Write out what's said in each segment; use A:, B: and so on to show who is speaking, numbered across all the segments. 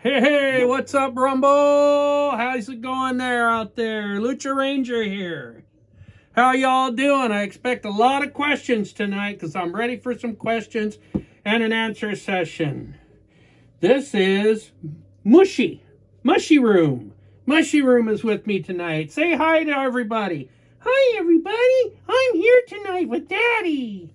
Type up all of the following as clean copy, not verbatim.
A: Hey, what's up, Rumble? How's it going out there? Lucha Ranger here. How y'all doing? I expect a lot of questions tonight because I'm ready for some questions and an answer session. This is Mushy Room. Mushy Room is with me tonight. Say hi to everybody. Hi, everybody. I'm here tonight with Daddy.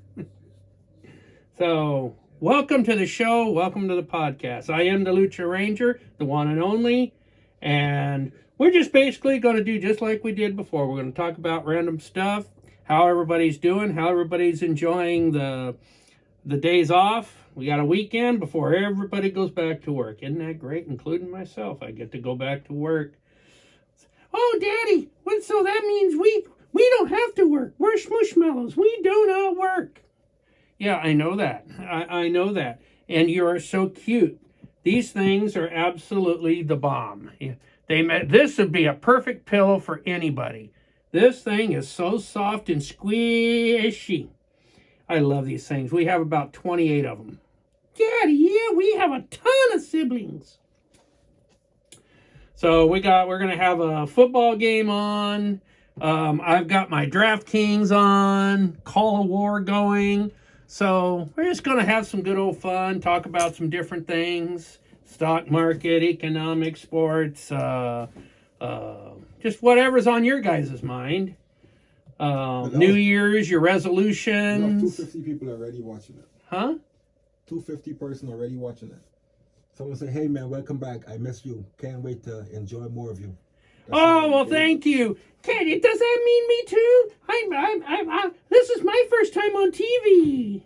A: So, welcome to the show. Welcome to the podcast. I am the Lucha Ranger, the one and only. And we're just basically going to do just like we did before. We're going to talk about random stuff, how everybody's doing, how everybody's enjoying the days off. We got a weekend before everybody goes back to work. Isn't that great? Including myself. I get to go back to work. Oh, Daddy, so that means we don't have to work. We're smushmallows. We do not work. Yeah, I know that. I know that. And you are so cute. These things are absolutely the bomb. This would be a perfect pillow for anybody. This thing is so soft and squishy. I love these things. We have about 28 of them. Daddy, yeah, we have a ton of siblings. So we're going to have a football game on. I've got my DraftKings on, Call of War going. So we're just going to have some good old fun, talk about some different things, stock market, economic, sports, just whatever's on your guys' mind. New Year's, your resolutions.
B: 250 people already watching it.
A: Huh?
B: 250 person already watching it. Someone say, hey man, welcome back. I miss you. Can't wait to enjoy more of you.
A: Well, thank you. Does that mean me too? This is my first time on TV.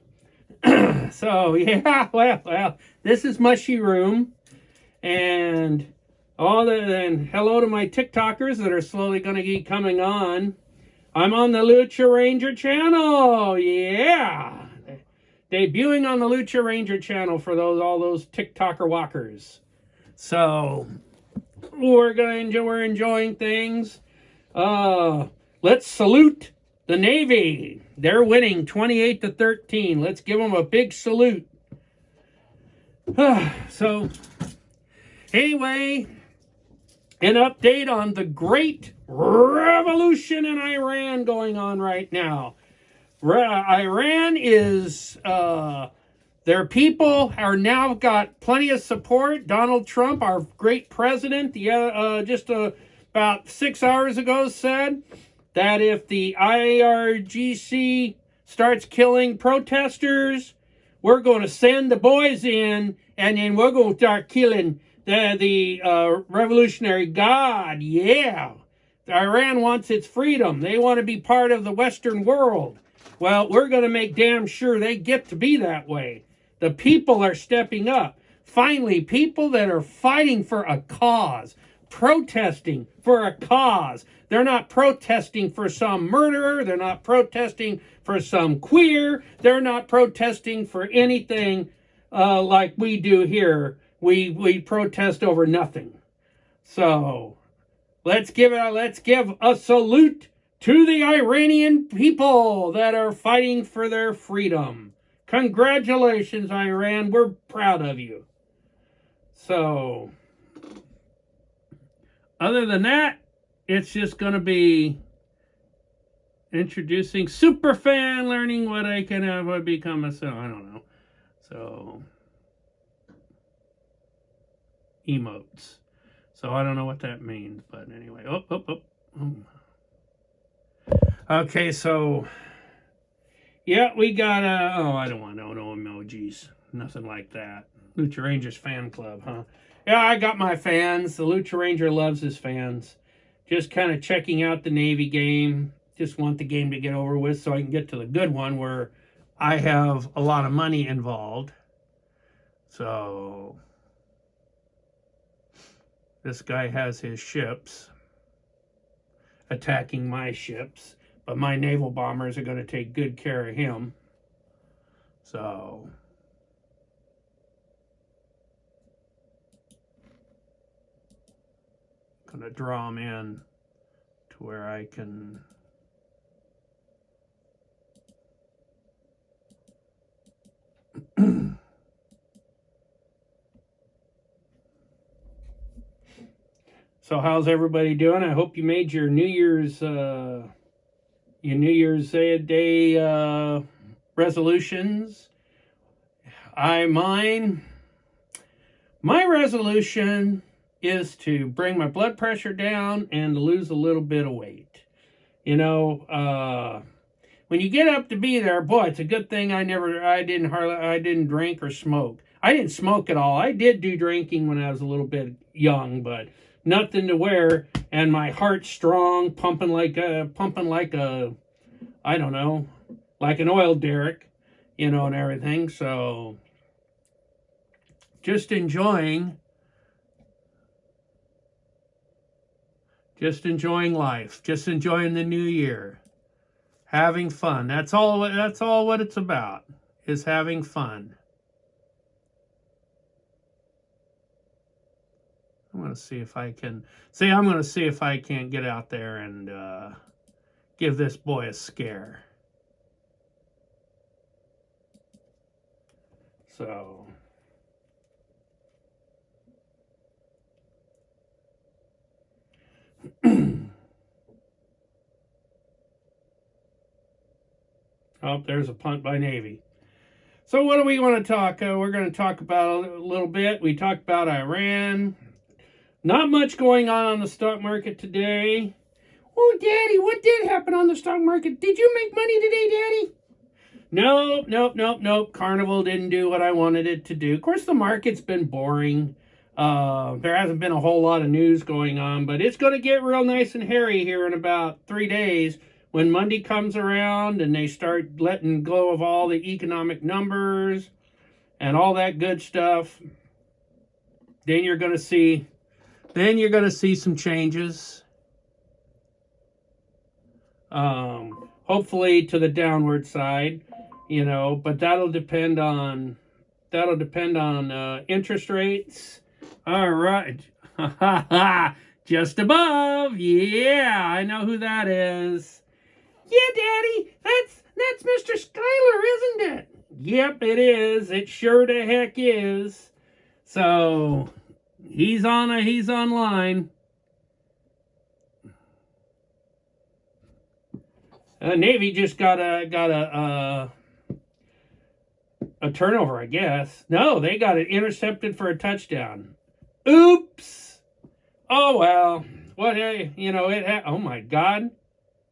A: So, yeah, well, this is Mushy Room. And hello to my TikTokers that are slowly going to be coming on. I'm on the Lucha Ranger channel. Yeah. Debuting on the Lucha Ranger channel for all those TikToker walkers. So, we're enjoying things. Let's salute the Navy. They're winning 28-13. Let's give them a big salute. So, anyway, an update on the great revolution in Iran going on right now. Iran is their people are now got plenty of support. Donald Trump, our great president, just about 6 hours ago said that if the IRGC starts killing protesters, we're going to send the boys in, and then we're going to start killing the Revolutionary Guard. Yeah. Iran wants its freedom. They want to be part of the Western world. Well, we're going to make damn sure they get to be that way. The people are stepping up. Finally, people that are fighting for a cause, protesting for a cause. They're not protesting for some murderer. They're not protesting for some queer. They're not protesting for anything like we do here. We protest over nothing. So let's give a salute to the Iranian people that are fighting for their freedom. Congratulations, Iran. We're proud of you. So, other than that, it's just going to be introducing Superfan, learning what I can have I become a son. I don't know. So, emotes. So, I don't know what that means, but anyway. Okay, so, yeah, we got, I don't want no emojis. Nothing like that. Lucha Rangers fan club, huh? Yeah, I got my fans. The Lucha Ranger loves his fans. Just kind of checking out the Navy game. Just want the game to get over with so I can get to the good one where I have a lot of money involved. So, this guy has his ships attacking my ships. But my naval bombers are going to take good care of him. So, I'm going to draw him in to where I can So how's everybody doing? I hope you made your New Year's Day resolutions. My resolution is to bring my blood pressure down and to lose a little bit of weight. When you get up to be there, boy, it's a good thing I didn't drink or smoke. I didn't smoke at all. I did do drinking when I was a little bit young, but nothing to wear. And my heart's strong, pumping like a, I don't know, like an oil derrick, and everything. So just enjoying life, just enjoying the new year, having fun. That's all what it's about, is having fun. I'm going to see if I can't get out there and give this boy a scare. So oh, there's a punt by Navy. So what do we want to talk? We're going to talk about a little bit. We talked about Iran. Not much going on the stock market today. Oh, Daddy, what did happen on the stock market? Did you make money today, Daddy? Nope. Carnival didn't do what I wanted it to do. Of course, the market's been boring. There hasn't been a whole lot of news going on, but it's going to get real nice and hairy here in about 3 days when Monday comes around and they start letting go of all the economic numbers and all that good stuff. Then you're going to see some changes. Hopefully to the downward side, but that'll depend on interest rates. All right. Just above. Yeah, I know who that is. Yeah, Daddy, that's Mr. Schuyler, isn't it? Yep, it is. It sure the heck is. So he's online. Navy just got a turnover, I guess. No, they got it intercepted for a touchdown. Oops. Oh well. What? Oh my God.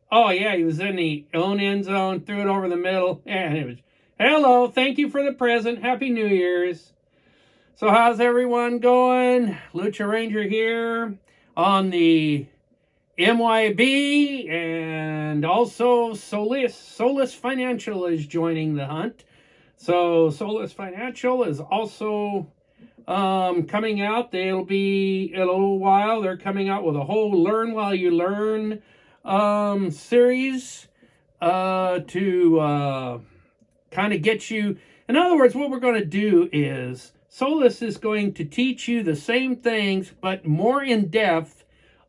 A: Oh yeah, he was in the own end zone, threw it over the middle, and it was. Hello, thank you for the present. Happy New Year's. So how's everyone going? Lucha Ranger here on the MYB, and also Solus Financial is joining the hunt. So Solus Financial is also coming out. They'll be in a little while. They're coming out with a whole Learn While You Learn series to kind of get you. In other words, what we're going to do is Solus is going to teach you the same things, but more in depth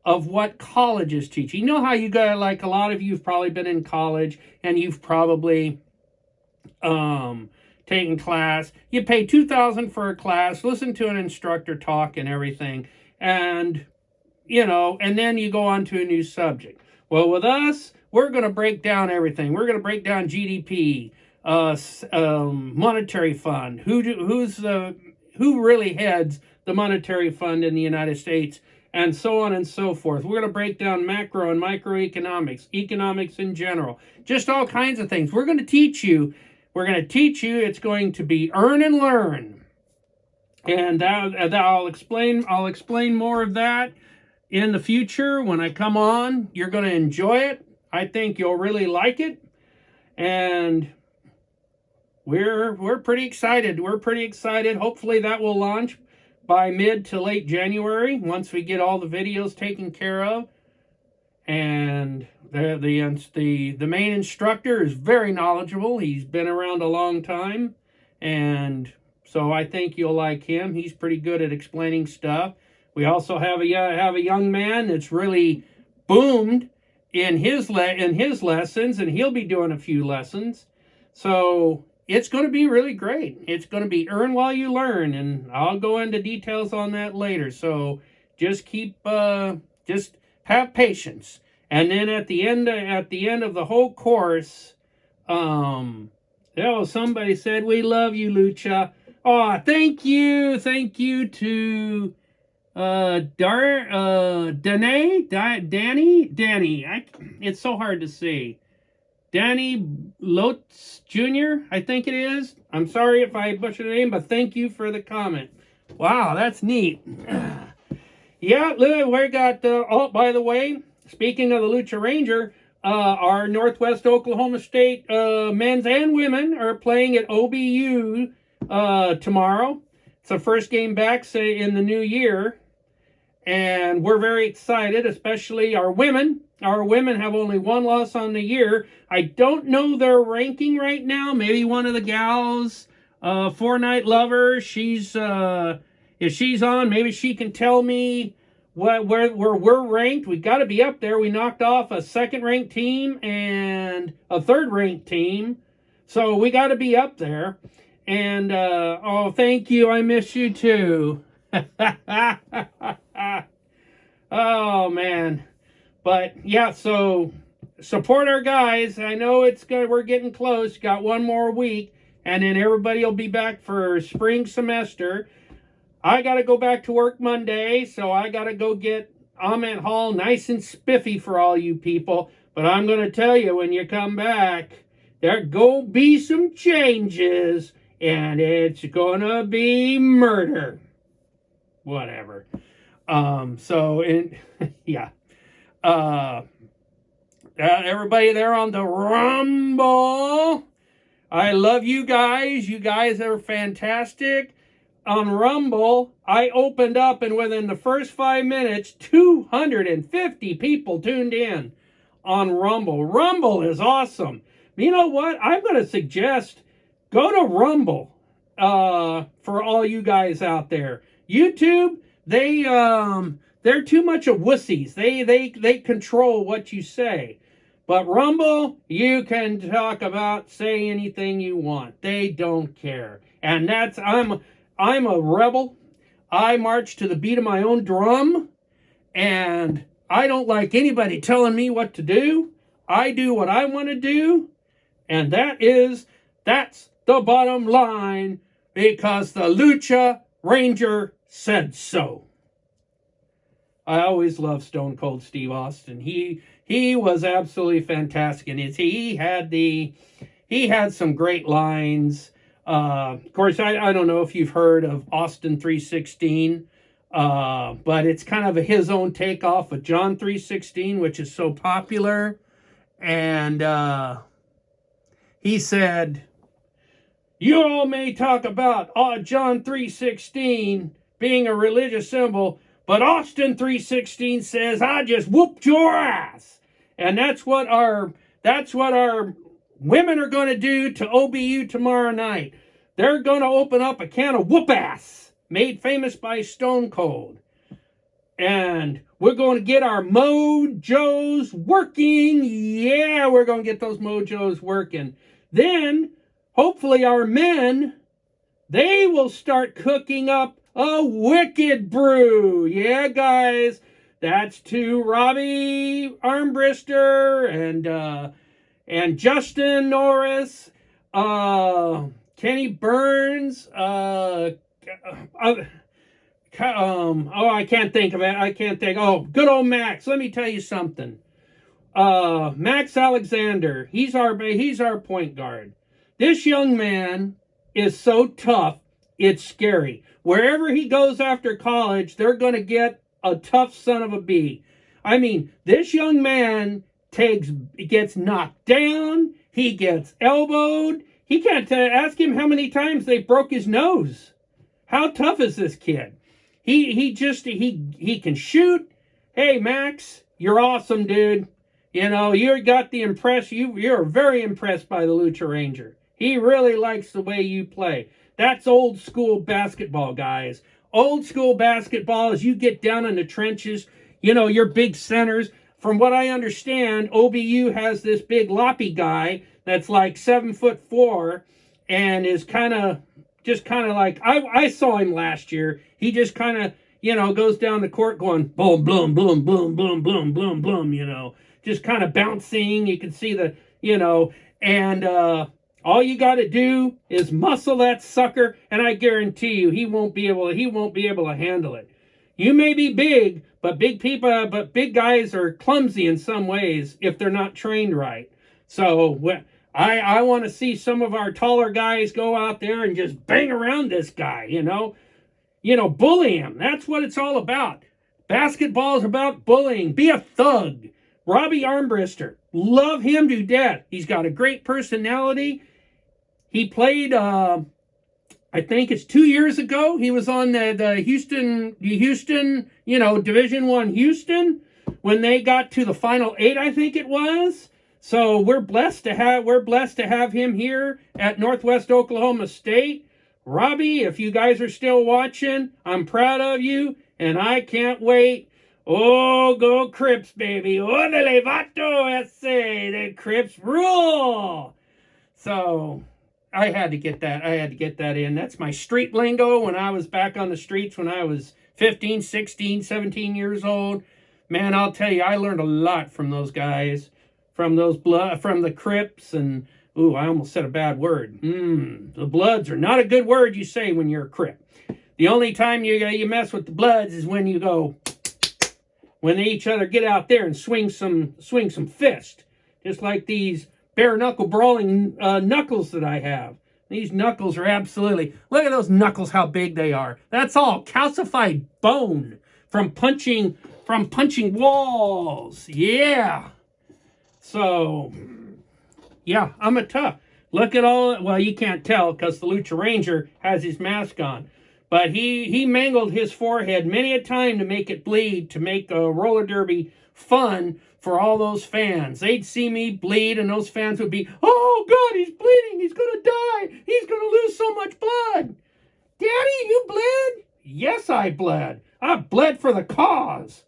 A: of what college is teaching. You know how you got, like a lot of you have probably been in college and you've probably taken class. You pay $2,000 for a class, listen to an instructor talk and everything, and and then you go on to a new subject. Well, with us, we're going to break down everything. We're going to break down GDP, monetary fund, who really heads the monetary fund in the United States, and so on and so forth. We're going to break down macro and microeconomics, economics in general, just all kinds of things. We're going to teach you. It's going to be earn and learn, and I'll explain more of that in the future when I come on. You're going to enjoy it. I think you'll really like it, and we're pretty excited. Hopefully that will launch by mid to late January once we get all the videos taken care of. And the main instructor is very knowledgeable. He's been around a long time, and so I think you'll like him. He's pretty good at explaining stuff. We also have a young man that's really boomed in his lessons, and he'll be doing a few lessons. So it's going to be really great. It's going to be earn while you learn, and I'll go into details on that later. So Just just have patience. And then at the end of the whole course, somebody said, "We love you, Lucha." Oh, thank you to Danny. It's so hard to see. Danny Lotz Jr., I think it is. I'm sorry if I butchered the name, but thank you for the comment. Wow, that's neat. Yeah, we got, by the way, speaking of the Lucha Ranger, our Northwest Oklahoma State men's and women are playing at OBU tomorrow. It's the first game back, say, in the new year. And we're very excited, especially our women. Our women have only one loss on the year. I don't know their ranking right now. Maybe one of the gals, Four Night Lover, if she's on, maybe she can tell me where we're ranked. We got to be up there. We knocked off a second-ranked team and a third-ranked team. So we got to be up there. And, thank you. I miss you too. Oh, man. But, yeah, so support our guys. I know we're getting close. Got one more week, and then everybody will be back for spring semester. I got to go back to work Monday, so I got to go get Ament Hall nice and spiffy for all you people. But I'm going to tell you, when you come back, there going to be some changes, and it's going to be murder. Whatever. Yeah. Everybody there on the Rumble, I love you guys. You guys are fantastic. On Rumble, I opened up, and within the first 5 minutes, 250 people tuned in on Rumble. Rumble is awesome. You know what? I'm going to suggest go to Rumble for all you guys out there. YouTube, they're too much of wussies. They control what you say. But Rumble, you can say anything you want. They don't care. And I'm a rebel. I march to the beat of my own drum, and I don't like anybody telling me what to do. I do what I want to do, and that's the bottom line, because the Lucha Ranger said so. I always loved Stone Cold Steve Austin. He was absolutely fantastic, and he had some great lines. Of course, I don't know if you've heard of Austin 316, but it's kind of his own takeoff of John 316, which is so popular. And he said, "You all may talk about John 316 being a religious symbol, but Austin 316 says, I just whooped your ass." And that's what our women are going to do to OBU tomorrow night. They're going to open up a can of whoop ass, made famous by Stone Cold. And we're going to get our mojos working. Yeah, we're going to get those mojos working. Then, hopefully our men, they will start cooking up a wicked brew. Yeah, guys. That's to Robbie Armbrister and Justin Norris, Kenny Burns, I can't think of it. Oh, good old Max. Let me tell you something. Max Alexander, he's our point guard. This young man is so tough, it's scary. Wherever he goes after college, they're going to get a tough son of a bee. I mean, this young man gets knocked down, he gets elbowed. He can't ask him how many times they broke his nose. How tough is this kid? He can shoot. Hey, Max, you're awesome, dude. You know, you're very impressed by the Lucha Ranger. He really likes the way you play. That's old school basketball, guys. Old school basketball is you get down in the trenches, your big centers. From what I understand, OBU has this big loppy guy that's like 7'4" and is kind of like, I saw him last year. He just kind of, goes down the court going boom, boom, boom, boom, boom, boom, boom, boom, just kind of bouncing. You can see and all you got to do is muscle that sucker, and I guarantee you he won't be able to handle it. You may be big, but big guys are clumsy in some ways if they're not trained right. So I want to see some of our taller guys go out there and just bang around this guy, bully him. That's what it's all about. Basketball is about bullying. Be a thug. Robbie Armbrister, love him to death. He's got a great personality. He played, I think it's 2 years ago. He was on the Houston, Division I Houston when they got to the Final Eight, I think it was. So we're blessed to have him here at Northwest Oklahoma State. Robbie, if you guys are still watching, I'm proud of you, and I can't wait. Oh, go Crips, baby. Oh, the Levato ese. The Crips rule. So I had to get that in. That's my street lingo when I was back on the streets when I was 15, 16, 17 years old. Man, I'll tell you, I learned a lot from those guys, from the Crips, and ooh, I almost said a bad word. The Bloods are not a good word you say when you're a Crip. The only time you mess with the Bloods is when they each other get out there and swing some fist, just like these bare knuckle brawling knuckles that I have. These knuckles are absolutely, look at those knuckles, how big they are. That's all calcified bone from punching walls. Yeah. So, yeah, I'm a tough. Look at all, well, you can't tell because the Lucha Ranger has his mask on. But he mangled his forehead many a time to make it bleed, to make a roller derby fun for all those fans. They'd see me bleed, and those fans would be, oh, God, he's bleeding. He's going to die. He's going to lose so much blood. Daddy, you bled? Yes, I bled. I bled for the cause.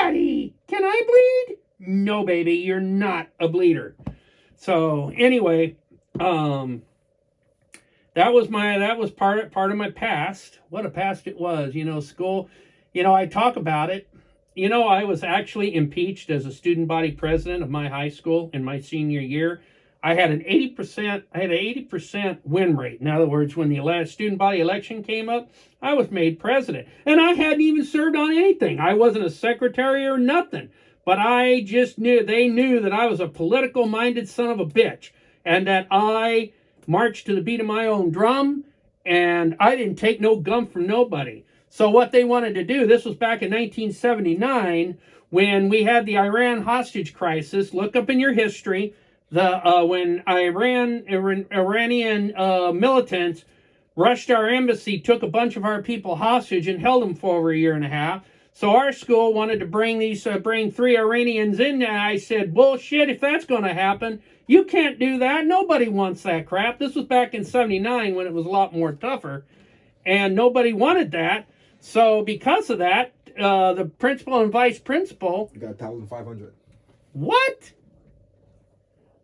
A: Daddy, can I bleed? No, baby, you're not a bleeder. So, anyway, that was part of my past. What a past it was, school. I talk about it. I was actually impeached as a student body president of my high school in my senior year. I had an 80% win rate. In other words, when the student body election came up, I was made president. And I hadn't even served on anything. I wasn't a secretary or nothing. But I just they knew that I was a political minded son of a bitch. And that I marched to the beat of my own drum, and I didn't take no gum from nobody. So what they wanted to do, this was back in 1979 when we had the Iran hostage crisis. Look up in your history, when Iranian militants rushed our embassy, took a bunch of our people hostage, and held them for over a year and a half. So our school wanted to bring 3 Iranians in there. I said, bullshit, if that's going to happen, you can't do that. Nobody wants that crap. This was back in 79 when it was a lot more tougher. And nobody wanted that. So because of that, the principal and vice principal...
B: You got 1,500.
A: What?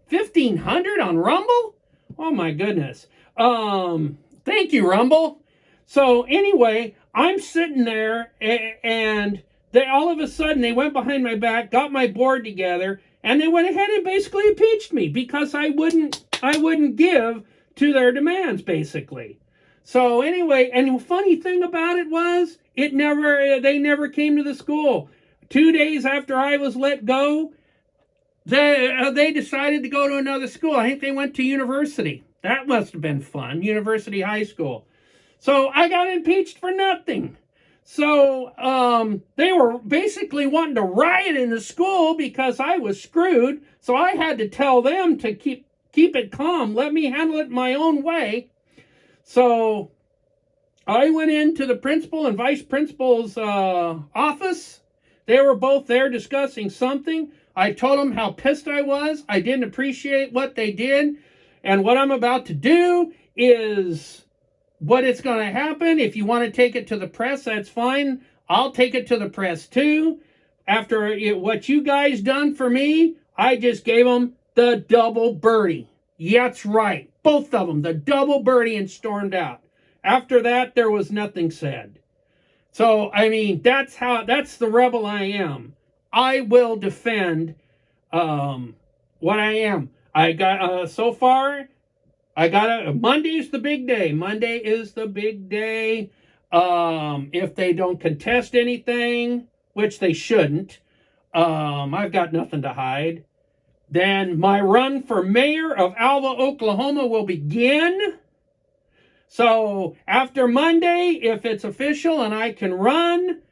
A: 1,500 on Rumble? Oh my goodness. Thank you, Rumble. So anyway, I'm sitting there and all of a sudden they went behind my back, got my board together, and they went ahead and basically impeached me because I wouldn't give to their demands, basically. So anyway, and the funny thing about it was, they never came to the school. 2 days after I was let go, they decided to go to another school. I think they went to university. That must have been fun, University High School. So I got impeached for nothing. So they were basically wanting to riot in the school because I was screwed. So I had to tell them to keep it calm. Let me handle it my own way. So I went into the principal and vice principal's office. They were both there discussing something. I told them how pissed I was. I didn't appreciate what they did. And what I'm about to do is what it's going to happen. If you want to take it to the press, that's fine. I'll take it to the press too. After what you guys done for me, I just gave them the double birdie. Yeah, that's right. Both of them, the double birdie, and stormed out. After that, there was nothing said. So, I mean, that's the rebel I am. I will defend what I am. I got, so far, Monday's the big day. Monday is the big day. If they don't contest anything, which they shouldn't, I've got nothing to hide. Then my run for mayor of Alva, Oklahoma will begin. So after Monday, if it's official and I can run,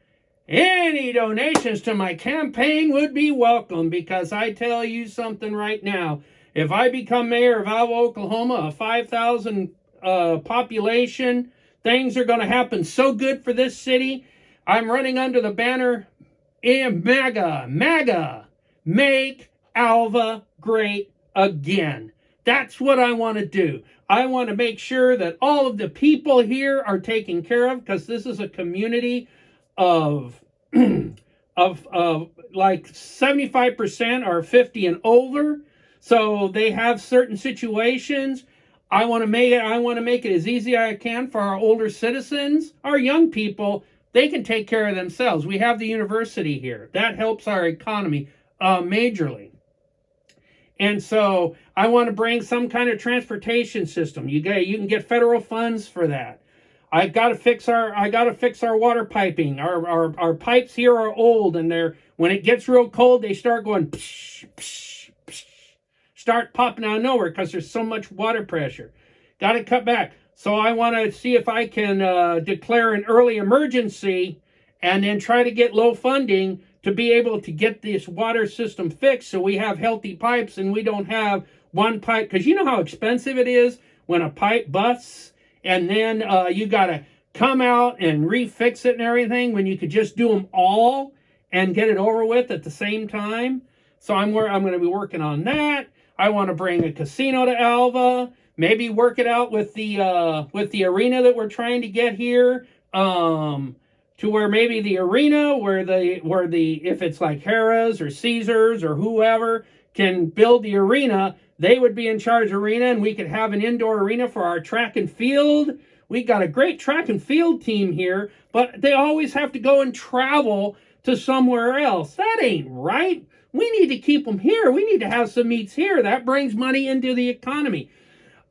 A: any donations to my campaign would be welcome, because I tell you something right now. If I become mayor of Alva, Oklahoma, a 5,000 population, things are going to happen so good for this city. I'm running under the banner MAGA, make Alva great again. That's what I want to do. I want to make sure that all of the people here are taken care of, because this is a community of like 75% are 50 and older. So they have certain situations. I want to make it as easy as I can for our older citizens. Our young people, they can take care of themselves. We have the university here. That helps our economy majorly. And so I want to bring some kind of transportation system. You can get federal funds for that. I got to fix our water piping. Our pipes here are old, and when it gets real cold, they start going psh, psh, psh, start popping out of nowhere because there's so much water pressure. Got to cut back. So I want to see if I can declare an early emergency and then try to get low funding to be able to get this water system fixed, so we have healthy pipes and we don't have one pipe. Because you know how expensive it is when a pipe busts, and then you got to come out and refix it and everything, when you could just do them all and get it over with at the same time. So I'm going to be working on that. I want to bring a casino to Alva, maybe work it out with the arena that we're trying to get here. To where maybe the arena, where if it's like Harrah's or Caesars or whoever can build the arena, they would be in charge of arena, and we could have an indoor arena for our track and field. We got a great track and field team here, but they always have to go and travel to somewhere else. That ain't right. We need to keep them here. We need to have some meets here. That brings money into the economy.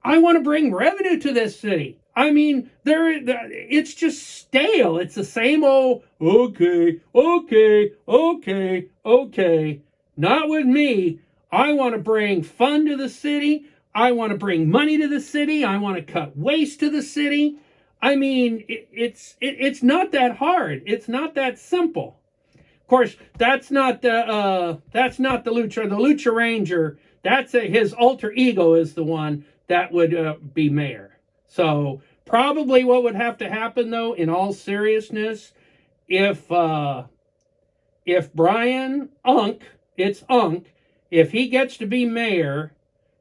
A: I want to bring revenue to this city. I mean, it's just stale. It's the same old, okay. Not with me. I want to bring fun to the city. I want to bring money to the city. I want to cut waste to the city. I mean, it's not that hard. It's not that simple. Of course, that's not the Lucha. The Lucha Ranger, his alter ego is the one that would be mayor. So probably what would have to happen, though, in all seriousness, if Brian Unk, if he gets to be mayor,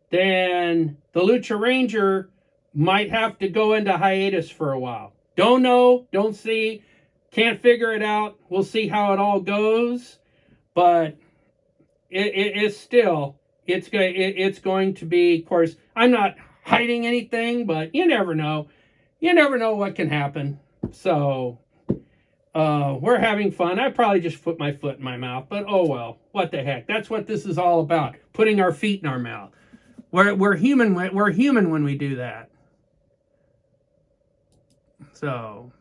A: then the Lucha Ranger might have to go into hiatus for a while. Don't know, don't see, can't figure it out. We'll see how it all goes, but it's going to be, of course, I'm not hiding anything, but you never know. You never know what can happen. So we're having fun. I probably just put my foot in my mouth, but oh well, what the heck? That's what this is all about, putting our feet in our mouth. We're human when we do that. So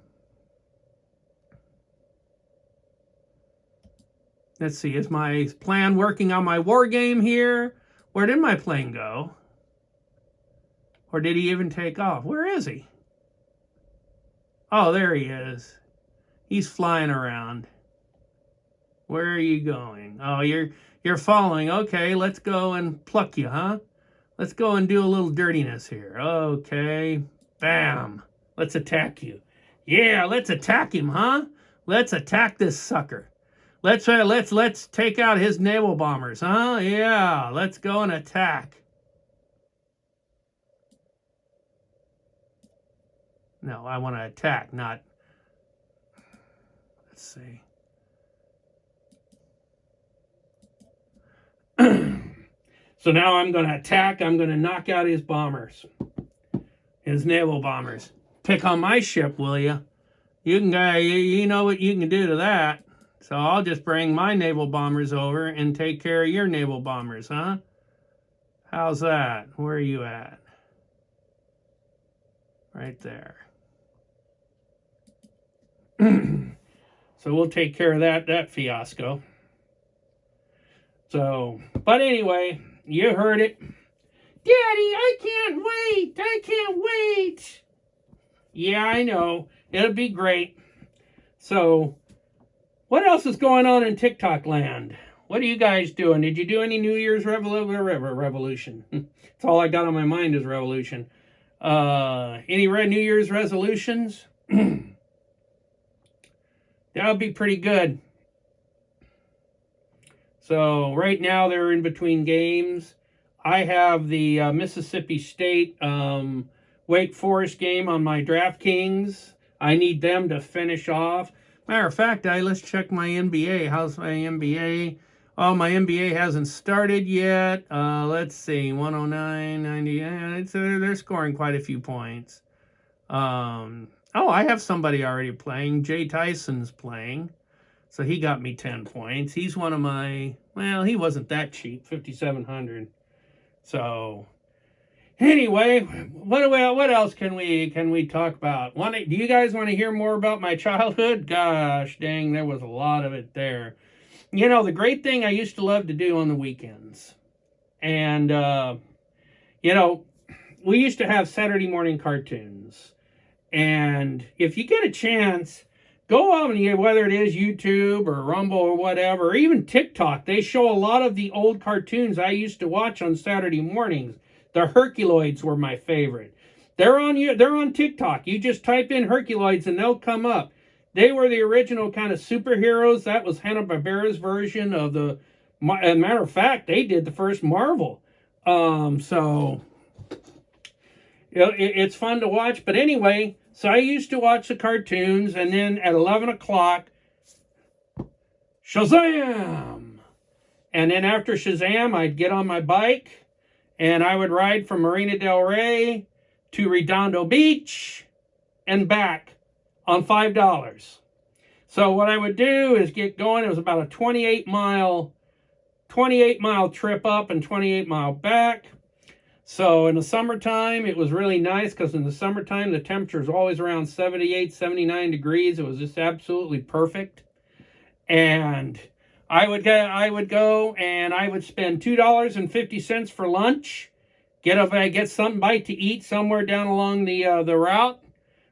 A: let's see, is my plan working on my war game here? Where did my plane go? Or did he even take off? Where is he? Oh, there he is. He's flying around. Where are you going? Oh, you're following. Okay, let's go and pluck you, huh? Let's go and do a little dirtiness here. Okay. Bam. Let's attack you. Yeah, let's attack him, huh? Let's attack this sucker. Let's take out his naval bombers, huh? Yeah, let's go and attack. No, I want to attack, not... Let's see. So now I'm going to attack. I'm going to knock out his bombers. His naval bombers. Pick on my ship, will you? You can go, you know what you can do to that. So I'll just bring my naval bombers over and take care of your naval bombers, huh? How's that? Where are you at? Right there. So we'll take care of that fiasco. So, but anyway, you heard it. Daddy, I can't wait. I can't wait. Yeah, I know. It'll be great. So, what else is going on in TikTok land? What are you guys doing? Did you do any New Year's revolution? That's all I got on my mind is revolution. Any New Year's resolutions? That would be pretty good. So right now they're in between games. I have the Mississippi State Wake Forest game on my DraftKings. I need them to finish off. Matter of fact, let's check my NBA. How's my NBA? Oh, my NBA hasn't started yet. Let's see, 109, 90. They're scoring quite a few points. Oh, I have somebody already playing. Jay Tyson's playing. So he got me 10 points. He's one of my, well, he wasn't that cheap, 5,700. So anyway, what else can we talk about? Do you guys want to hear more about my childhood? Gosh, dang, there was a lot of it there. You know, the great thing I used to love to do on the weekends. And, you know, we used to have Saturday morning cartoons. And if you get a chance, go on, whether it is YouTube or Rumble or whatever, or even TikTok. They show a lot of the old cartoons I used to watch on Saturday mornings. The Herculoids were my favorite. They're on TikTok. You just type in Herculoids and they'll come up. They were the original kind of superheroes. That was Hanna-Barbera's version of the. As a matter of fact, they did the first Marvel. So it's fun to watch. But anyway. So I used to watch the cartoons, and then at 11 o'clock, Shazam! And then after Shazam, I'd get on my bike, and I would ride from Marina Del Rey to Redondo Beach and back on $5. So what I would do is get going. It was about a 28-mile trip up and 28-mile back. So in the summertime, it was really nice because in the summertime, the temperature is always around 78, 79 degrees. It was just absolutely perfect. And I would go and I would spend $2.50 for lunch, get some bite to eat somewhere down along the route,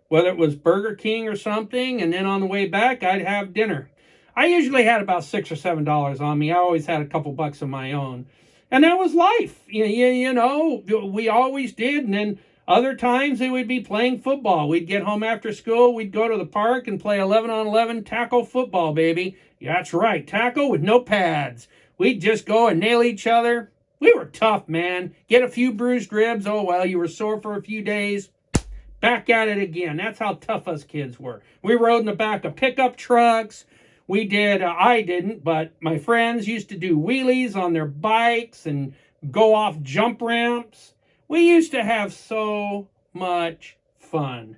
A: whether it was Burger King or something. And then on the way back, I'd have dinner. I usually had about $6 or $7 on me. I always had a couple bucks of my own. And that was life. You know, we always did. And then other times it would be playing football. We'd get home after school. We'd go to the park and play 11-on-11 tackle football, baby. Yeah, that's right. Tackle with no pads. We'd just go and nail each other. We were tough, man. Get a few bruised ribs. Oh, well, you were sore for a few days. Back at it again. That's how tough us kids were. We rode in the back of pickup trucks. We did, I didn't, but my friends used to do wheelies on their bikes and go off jump ramps. We used to have so much fun.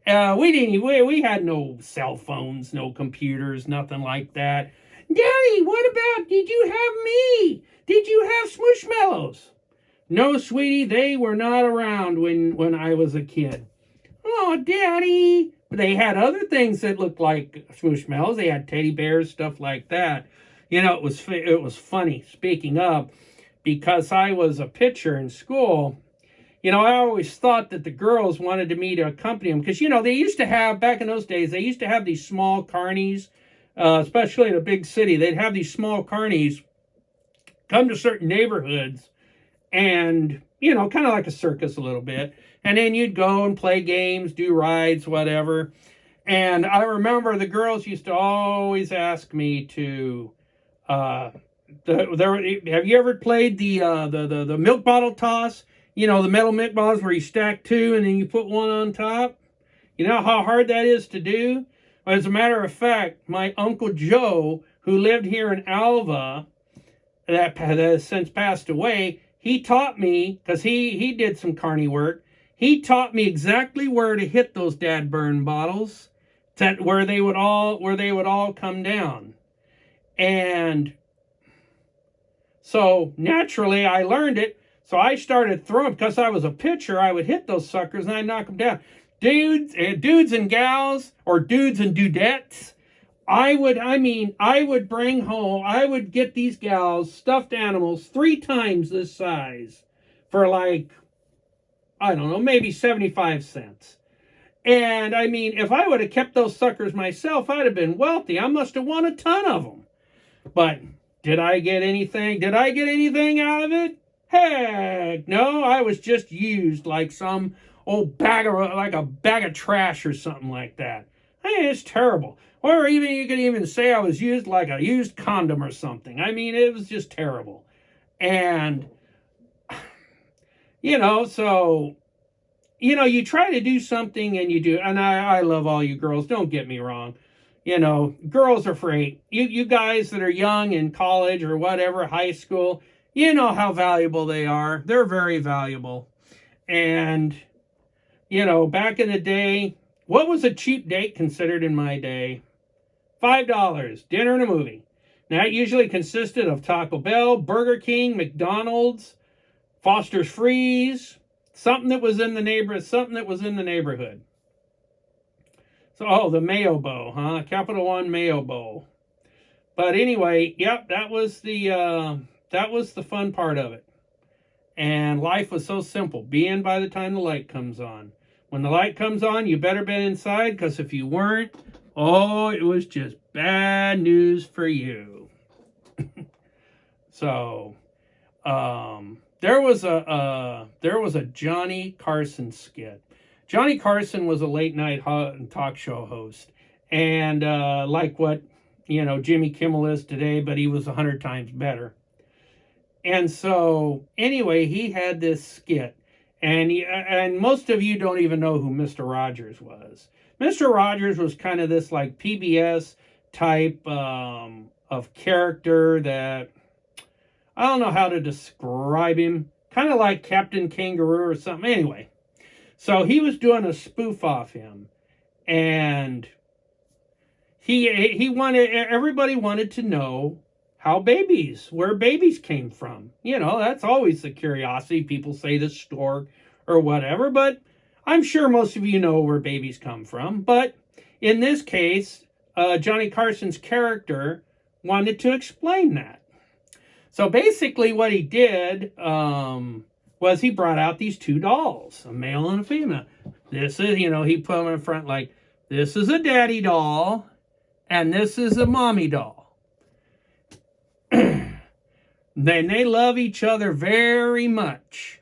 A: We had no cell phones, no computers, nothing like that. Daddy, what about, did you have me? Did you have Smushmallows? No, sweetie, they were not around when I was a kid. Oh, Daddy. They had other things that looked like Smushmallows. They had teddy bears, stuff like that. You know, it was funny, speaking of, because I was a pitcher in school. You know, I always thought that the girls wanted me to accompany them. Because, you know, they used to have, back in those days, they used to have these small carnies, especially in a big city. They'd have these small carnies come to certain neighborhoods and, you know, kind of like a circus a little bit. And then you'd go and play games, do rides, whatever. And I remember the girls used to always ask me to. Have you ever played the milk bottle toss? You know, the metal milk bottles where you stack two and then you put one on top. You know how hard that is to do. As a matter of fact, my Uncle Joe, who lived here in Alva, that has since passed away, he taught me, because he did some carny work. He taught me exactly where to hit those dad burn bottles that where they would all come down. And so naturally I learned it. So I started throwing, because I was a pitcher, I would hit those suckers and I'd knock them down. Dudes and gals, or dudes and dudettes, I would bring home, I would get these gals stuffed animals 3 times this size for like, I don't know, maybe 75 cents. And I mean, if I would have kept those suckers myself, I'd have been wealthy. I must have won a ton of them. But did I get anything? Did I get anything out of it? Heck no, I was just used like some old bag of trash or something like that. I mean, it's terrible. Or even you could even say I was used like a used condom or something. I mean, it was just terrible. And so you try to do something and you do, and I love all you girls, don't get me wrong. Girls are great. You guys that are young in college or whatever, high school, you know how valuable they are. They're very valuable. And, back in the day, what was a cheap date considered in my day? $5, dinner and a movie. Now, it usually consisted of Taco Bell, Burger King, McDonald's, Foster's Freeze, something that was in the neighborhood. So, the Mayo Bowl, huh? Capital One Mayo Bowl. But anyway, yep, that was the fun part of it. And life was so simple. Be in by the time the light comes on. When the light comes on, you better be inside, because if you weren't, it was just bad news for you. So, there was a Johnny Carson skit. Johnny Carson was a late night talk show host, and like what Jimmy Kimmel is today, but he was 100 times better. And so anyway, he had this skit, and most of you don't even know who Mr. Rogers was. Mr. Rogers was kind of this like PBS type of character that I don't know how to describe him. Kind of like Captain Kangaroo or something. Anyway, so he was doing a spoof off him, and everybody wanted to know where babies came from. That's always the curiosity. People say the stork or whatever, but I'm sure most of you know where babies come from. But in this case, Johnny Carson's character wanted to explain that. So basically what he did was he brought out these 2 dolls, a male and a female. This is, he put them in front like, this is a daddy doll, and this is a mommy doll. Then they love each other very much.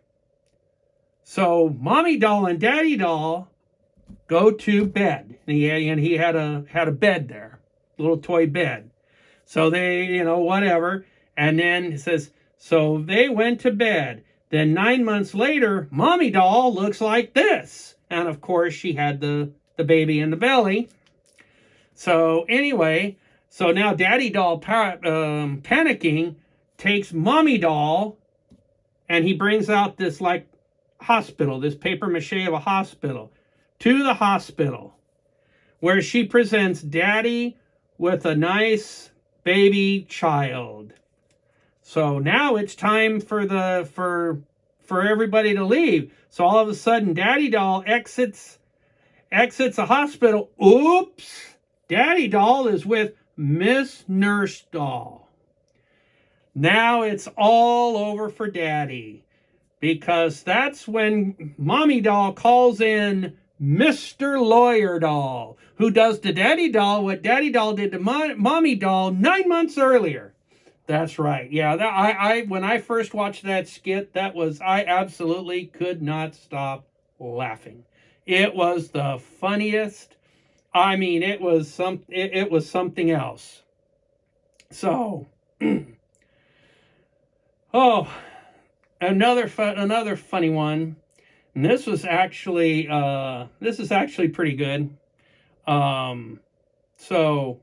A: So mommy doll and daddy doll go to bed. And he had a bed there, a little toy bed. So they, whatever. And then it says, so they went to bed. Then 9 months later, mommy doll looks like this. And of course, she had the baby in the belly. So anyway, so now daddy doll panicking takes mommy doll, and he brings out this like hospital, this paper mache of a hospital, to the hospital, where she presents daddy with a nice baby child. So now it's time for everybody to leave. So all of a sudden, daddy doll exits the hospital. Oops! Daddy doll is with Miss Nurse doll. Now it's all over for daddy, because that's when mommy doll calls in Mr. Lawyer doll, who does to daddy doll what daddy doll did to mommy doll 9 months earlier. That's right. Yeah, when I first watched that skit, I absolutely could not stop laughing. It was the funniest. I mean, it was something else. So, another funny one. And this is actually pretty good. So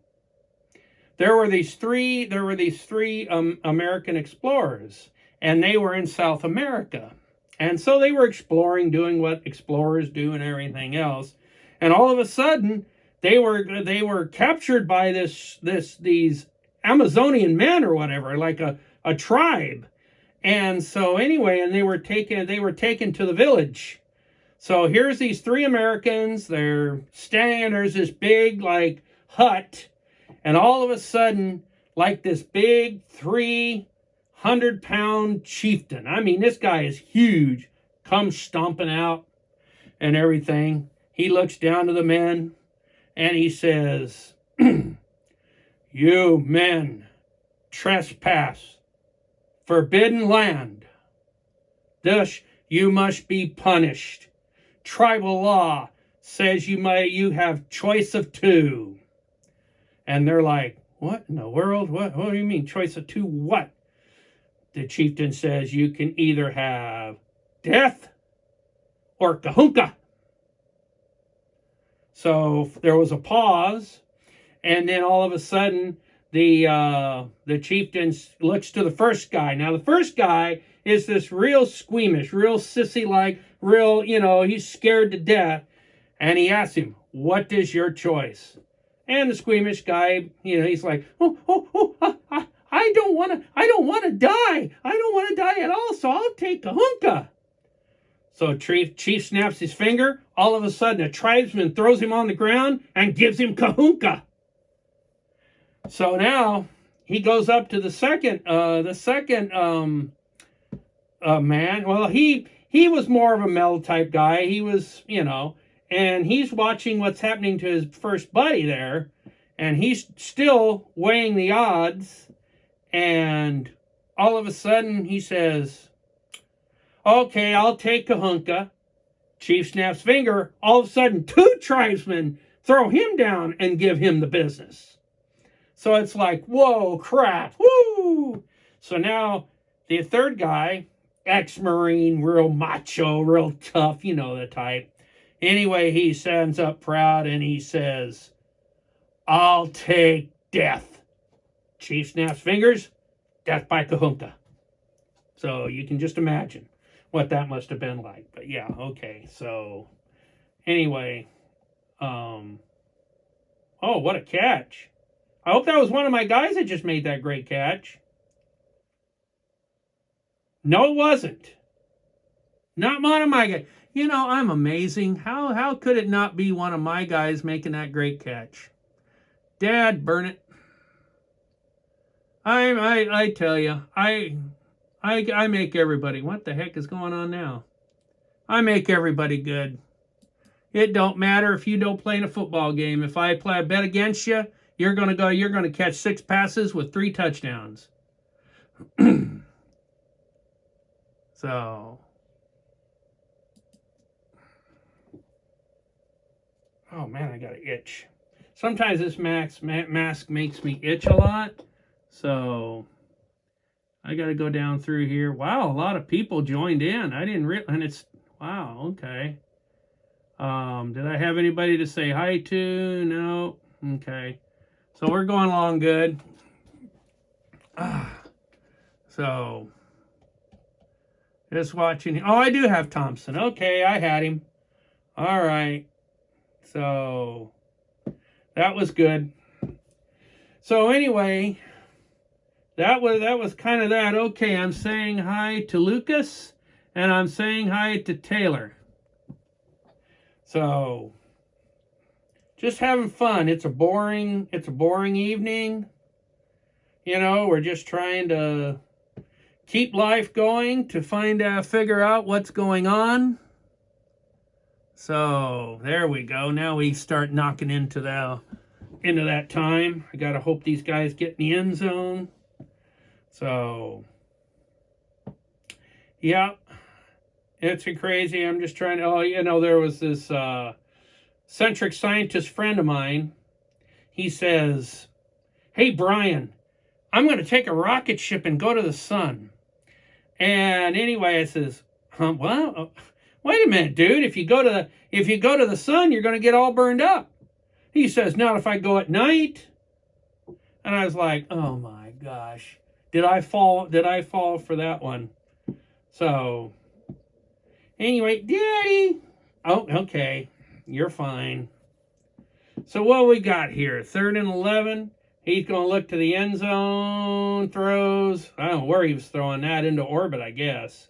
A: there were these three American explorers, and they were in South America. And so they were exploring, doing what explorers do and everything else. And all of a sudden, they were captured by these Amazonian men or whatever, like a tribe. And so anyway, and they were taken to the village. So here's these three Americans, they're staying, there's this big like hut, and all of a sudden, like this big 300-pound chieftain, I mean, this guy is huge, comes stomping out and everything. He looks down to the men and he says, "You men trespass forbidden land. Thus you must be punished. Tribal law says you have choice of two." And they're like, "What in the world? What do you mean choice of two what?" The chieftain says, "You can either have death or kahunka." So there was a pause, and then all of a sudden the chieftain looks to the first guy. Now the first guy is this real squeamish, real sissy-like, real, he's scared to death. And he asks him, "What is your choice?" And the squeamish guy, he's like, I don't want to die. I don't want to die at all, so I'll take kahunka." So Chief snaps his finger. All of a sudden, a tribesman throws him on the ground and gives him kahunka. So now he goes up to the second man. Well, he was more of a Mel type guy. He was, and he's watching what's happening to his first buddy there, and he's still weighing the odds. And all of a sudden, he says, "Okay, I'll take kahunka." Chief snaps finger. All of a sudden, two tribesmen throw him down and give him the business. So it's like, whoa, crap, woo! So now the third guy, ex-Marine, real macho, real tough, the type. Anyway, he stands up proud and he says, "I'll take death." Chief snaps fingers, death by kahunka. So you can just imagine what that must have been like. But yeah, okay. So anyway, oh, what a catch. I hope that was one of my guys that just made that great catch. No, it wasn't. Not one of my guys. I'm amazing. How could it not be one of my guys making that great catch? Dad, burn it. I tell you, I make everybody. What the heck is going on now? I make everybody good. It don't matter if you don't play in a football game. If I play a bet against you, you're gonna catch 6 passes with 3 touchdowns. So, oh man, I got an itch. Sometimes this mask makes me itch a lot. So I got to go down through here. Wow, a lot of people joined in. I didn't realize, and it's, wow, okay. Did I have anybody to say hi to? No. Okay. So we're going along good. So just watching. Oh, I do have Thompson. Okay, I had him. All right. So that was good. So anyway, that was kind of that. Okay, I'm saying hi to Lucas and I'm saying hi to Taylor. So just having fun. It's a boring evening. We're just trying to keep life going, to figure out what's going on. So there we go. Now we start knocking into that time. I gotta hope these guys get in the end zone. So yeah, it's crazy. I'm just trying to, there was this centric scientist friend of mine. He says, "Hey Brian, I'm going to take a rocket ship and go to the sun." And anyway, I says, "Well, wait a minute, dude. If you go to the sun, you're going to get all burned up." He says, "Not if I go at night." And I was like, "Oh my gosh, did I fall for that one?" So anyway, Daddy, oh, okay, you're fine. So what we got here? 3rd and 11. He's going to look to the end zone. Throws. I don't know where he was throwing that, into orbit, I guess.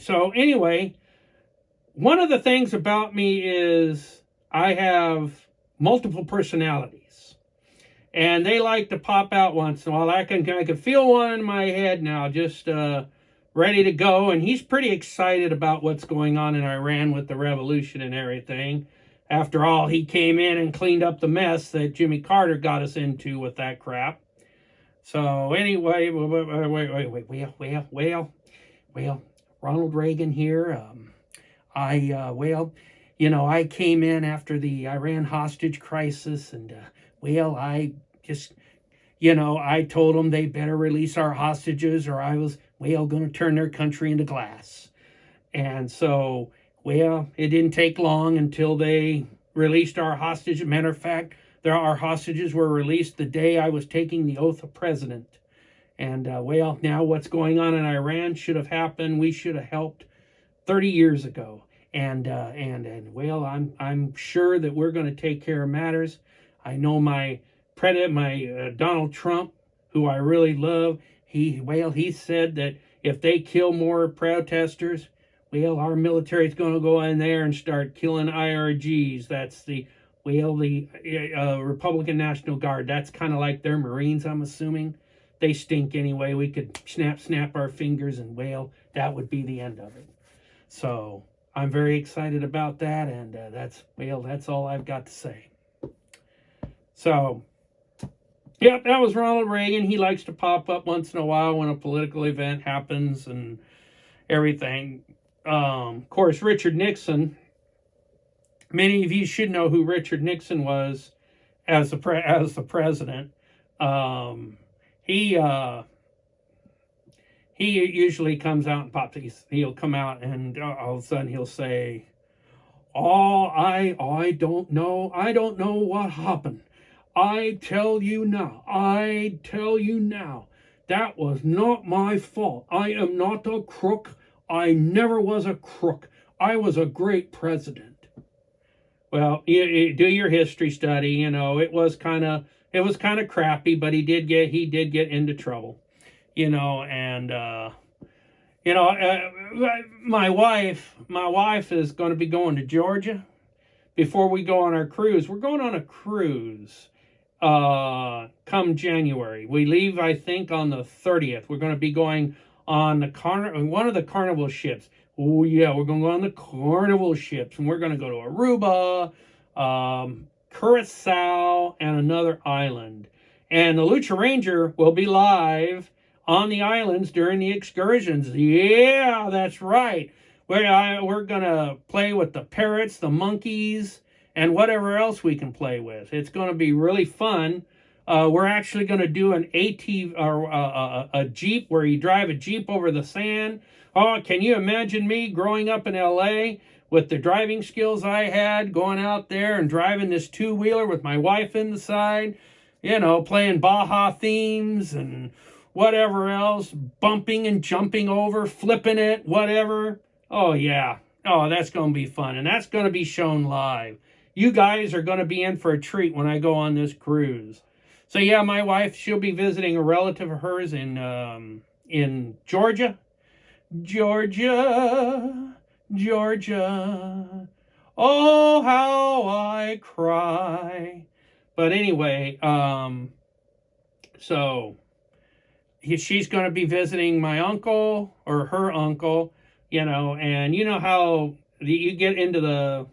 A: So anyway, one of the things about me is I have multiple personalities, and they like to pop out once in a while. I can feel one in my head now, just ready to go. And he's pretty excited about what's going on in Iran with the revolution and everything. After all, he came in and cleaned up the mess that Jimmy Carter got us into with that crap. So anyway, well, Ronald Reagan here. I came in after the Iran hostage crisis, and I just, I told them they better release our hostages, or I was, going to turn their country into glass. And so, it didn't take long until they released our hostages. Matter of fact, our hostages were released the day I was taking the oath of president. And now what's going on in Iran should have happened. We should have helped 30 years ago. And I'm sure that we're going to take care of matters. I know my Donald Trump, who I really love, he said that if they kill more protesters, our military is going to go in there and start killing IRGs. That's the Republican National Guard. That's kind of like their Marines, I'm assuming. They stink anyway. We could snap our fingers, and that would be the end of it. So I'm very excited about that, and that's all I've got to say. So, yep, that was Ronald Reagan. He likes to pop up once in a while when a political event happens and everything. Of course, Richard Nixon. Many of you should know who Richard Nixon was as the president. He usually comes out and pops. He'll come out and all of a sudden he'll say, "Oh, I don't know. I don't know what happened. I tell you now. That was not my fault. I am not a crook. I never was a crook. I was a great president." Well, you do your history study. It was kind of crappy, but he did get into trouble. My wife is going to be going to Georgia before we go on our cruise. We're going on a cruise come January. We leave, I think, on the 30th. We're going to be going on one of the Carnival ships. Oh yeah, we're going to go on the Carnival ships, and we're going to go to Aruba, Curacao, and another island. And the Lucha Ranger will be live on the islands during the excursions. Yeah, that's right. We're going to play with the parrots, the monkeys, and whatever else we can play with. It's going to be really fun. We're actually going to do an ATV or a Jeep, where you drive a Jeep over the sand. Oh, can you imagine me growing up in LA with the driving skills I had, going out there and driving this two-wheeler with my wife in the side, playing Baja themes and whatever else, bumping and jumping over, flipping it, whatever. Oh, yeah. Oh, that's going to be fun, and that's going to be shown live. You guys are going to be in for a treat when I go on this cruise. So, yeah, my wife, she'll be visiting a relative of hers in Georgia. Georgia. Oh, how I cry. But anyway, so she's going to be visiting my uncle or her uncle, and how you get into the,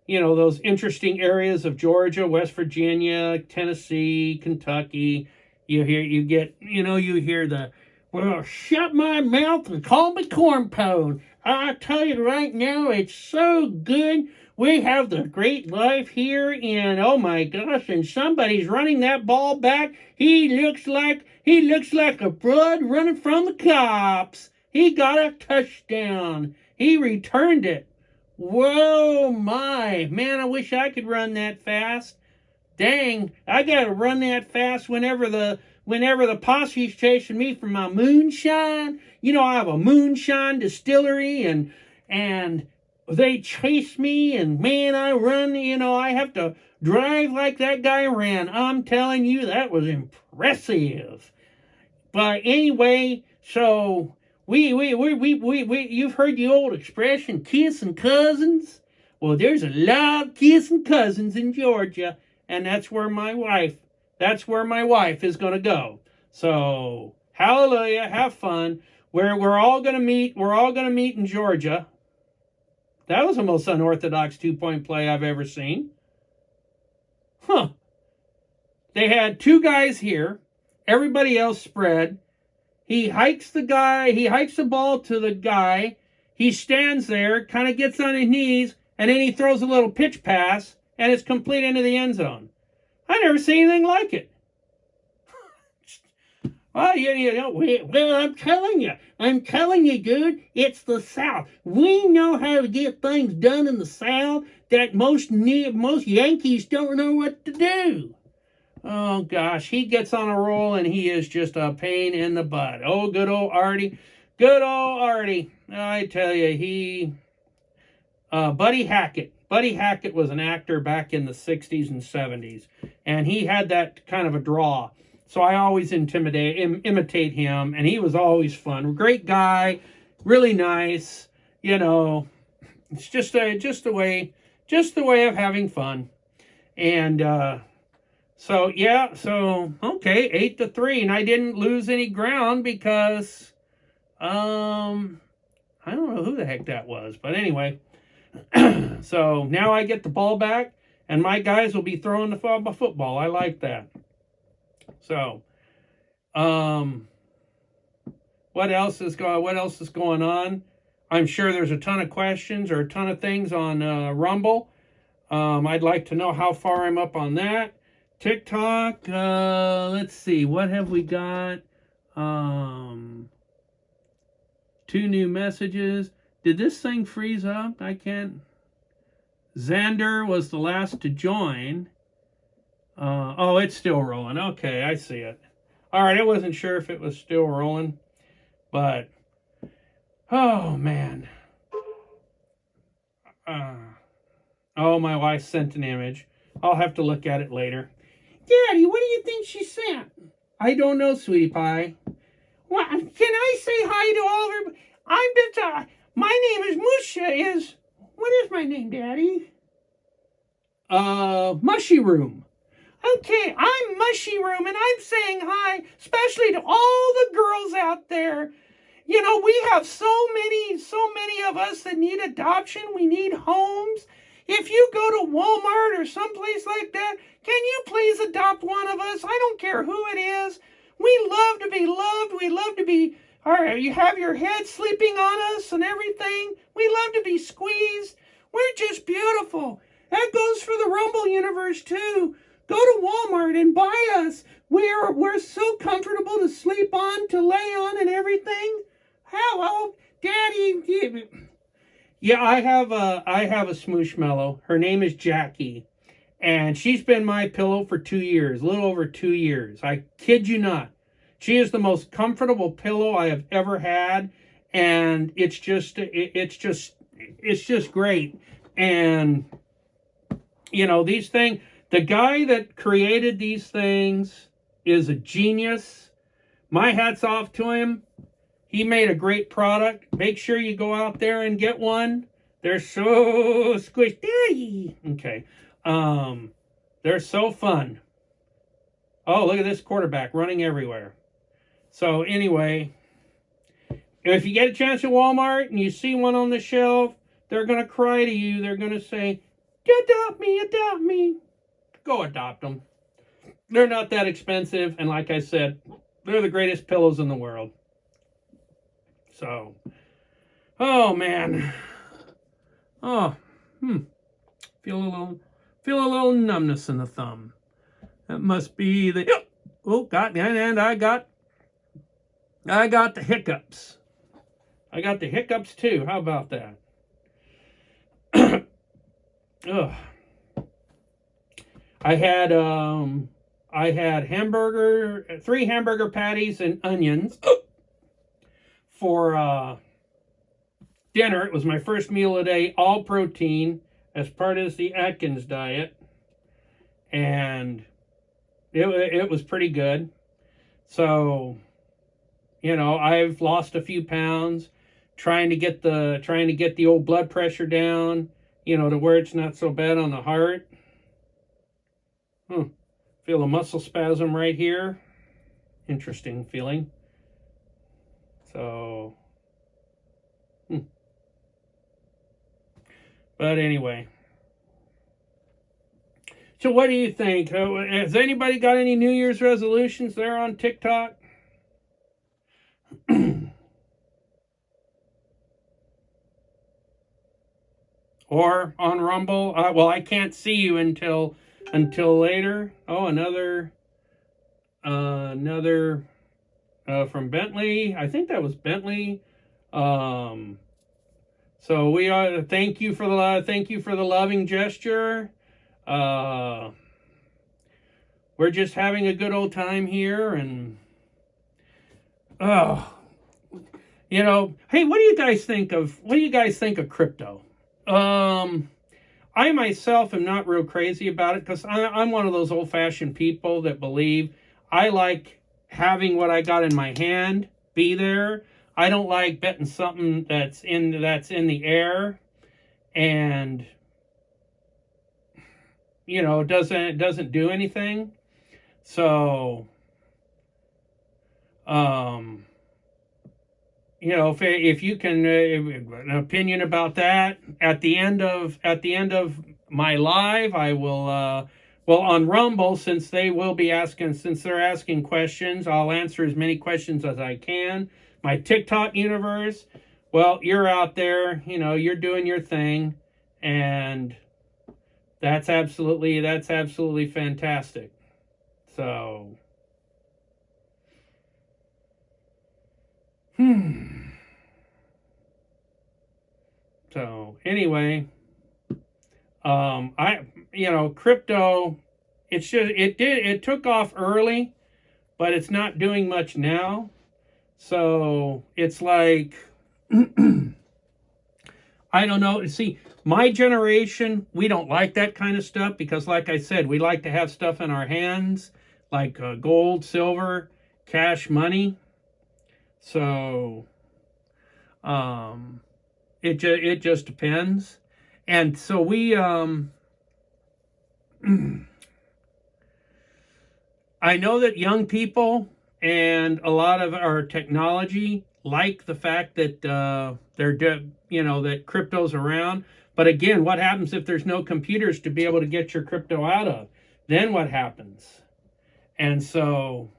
A: those interesting areas of Georgia, West Virginia, Tennessee, Kentucky. You hear the, "Well, shut my mouth and call me cornpone. I tell you right now, it's so good. We have the great life here, and oh my gosh, and somebody's running that ball back. He looks like a blood running from the cops. He got a touchdown. He returned it. Whoa, my. Man, I wish I could run that fast. Dang, I gotta run that fast whenever the posse's chasing me for my moonshine. I have a moonshine distillery, and they chase me, and man, I run, I have to drive like that guy ran. I'm telling you, that was impressive. But anyway, so you've heard the old expression, kissing cousins. Well, there's a lot of kissing cousins in Georgia, and that's where my wife is going to go. So, hallelujah, have fun. We're all going to meet. We're all going to meet in Georgia. That was the most unorthodox 2-point play I've ever seen. Huh. They had two guys here. Everybody else spread. He hikes the ball to the guy. He stands there, kind of gets on his knees, and then he throws a little pitch pass, and it's complete into the end zone. I never seen anything like it. Well, I'm telling you, dude, it's the South. We know how to get things done in the South that most Yankees don't know what to do. Oh, gosh, he gets on a roll, and he is just a pain in the butt. Oh, good old Artie. Good old Artie. I tell you, Buddy Hackett. Buddy Hackett was an actor back in the 60s and 70s, and he had that kind of a draw. So I always imitate him, and he was always fun. Great guy, really nice. It's just the way of having fun. And okay, 8-3, and I didn't lose any ground because I don't know who the heck that was, but anyway. So now I get the ball back, and my guys will be throwing the football. I like that. So, what else is going on? I'm sure there's a ton of questions or a ton of things on Rumble. I'd like to know how far I'm up on that. TikTok, let's see, what have we got? 2 new messages. Did this thing freeze up? I can't. Xander was the last to join. Oh, it's still rolling. Okay, I see it. All right, I wasn't sure if it was still rolling, but oh man. My wife sent an image. I'll have to look at it later. Daddy, what do you think she sent? I don't know, sweetie pie. What? Can I say hi to all of her? My name is Musha. What is my name, Daddy? Mushy Room. Okay, I'm Mushy Room, and I'm saying hi, especially to all the girls out there. We have so many of us that need adoption. We need homes. If you go to Walmart or someplace like that, can you please adopt one of us? I don't care who it is. We love to be loved. We love to be, you have your head sleeping on us and everything. We love to be squeezed. We're just beautiful. That goes for the Rumble universe too. Go to Walmart and buy us. We're so comfortable to sleep on, to lay on, and everything. Hello, Daddy. Yeah, I have a smooshmallow. Her name is Jackie, and she's been my pillow for 2 years, a little over 2 years. I kid you not. She is the most comfortable pillow I have ever had, and it's just great. And these things. The guy that created these things is a genius. My hat's off to him. He made a great product. Make sure you go out there and get one. They're so squishy. Okay. They're so fun. Oh, look at this quarterback running everywhere. So anyway, if you get a chance at Walmart and you see one on the shelf, they're going to cry to you. They're going to say, adopt me, adopt me. Go adopt them. They're not that expensive, and like I said, they're the greatest pillows in the world. So, oh man, feel a little numbness in the thumb. That must be the I got the hiccups. I got the hiccups too. How about that? Ugh. I had 3 hamburger patties and onions for dinner. It was my first meal of the day, all protein, as part of the Atkins diet. And it was pretty good. So, you know, I've lost a few pounds trying to get the old blood pressure down, you know, to where it's not so bad on the heart. Feel a muscle spasm right here. Interesting feeling. So, but anyway. So what do you think? Has anybody got any New Year's resolutions there on TikTok? Or on Rumble? Well, I can't see you until later. Oh, another from Bentley. I think that was Bentley. So we are. Thank you for the loving gesture. We're just having a good old time here, and you know, hey, what do you guys think of crypto? I myself am not real crazy about it because I'm one of those old-fashioned people that believe I like having what I got in my hand be there. I don't like betting something that's in the air and, you know, doesn't do anything. So, you know, if you can an opinion about that at the end of my live, I will well, on Rumble, since they're asking questions, I'll answer as many questions as I can. My TikTok universe, well, you're out there, you know, you're doing your thing, and that's absolutely fantastic. So So anyway, crypto, it took off early, but it's not doing much now. So it's like, I don't know. See, my generation, we don't like that kind of stuff because, like I said, we like to have stuff in our hands, like gold, silver, cash, money. So, it just depends. And so we, I know that young people and a lot of our technology like the fact that that crypto's around. But again, what happens if there's no computers to be able to get your crypto out of? Then what happens? And so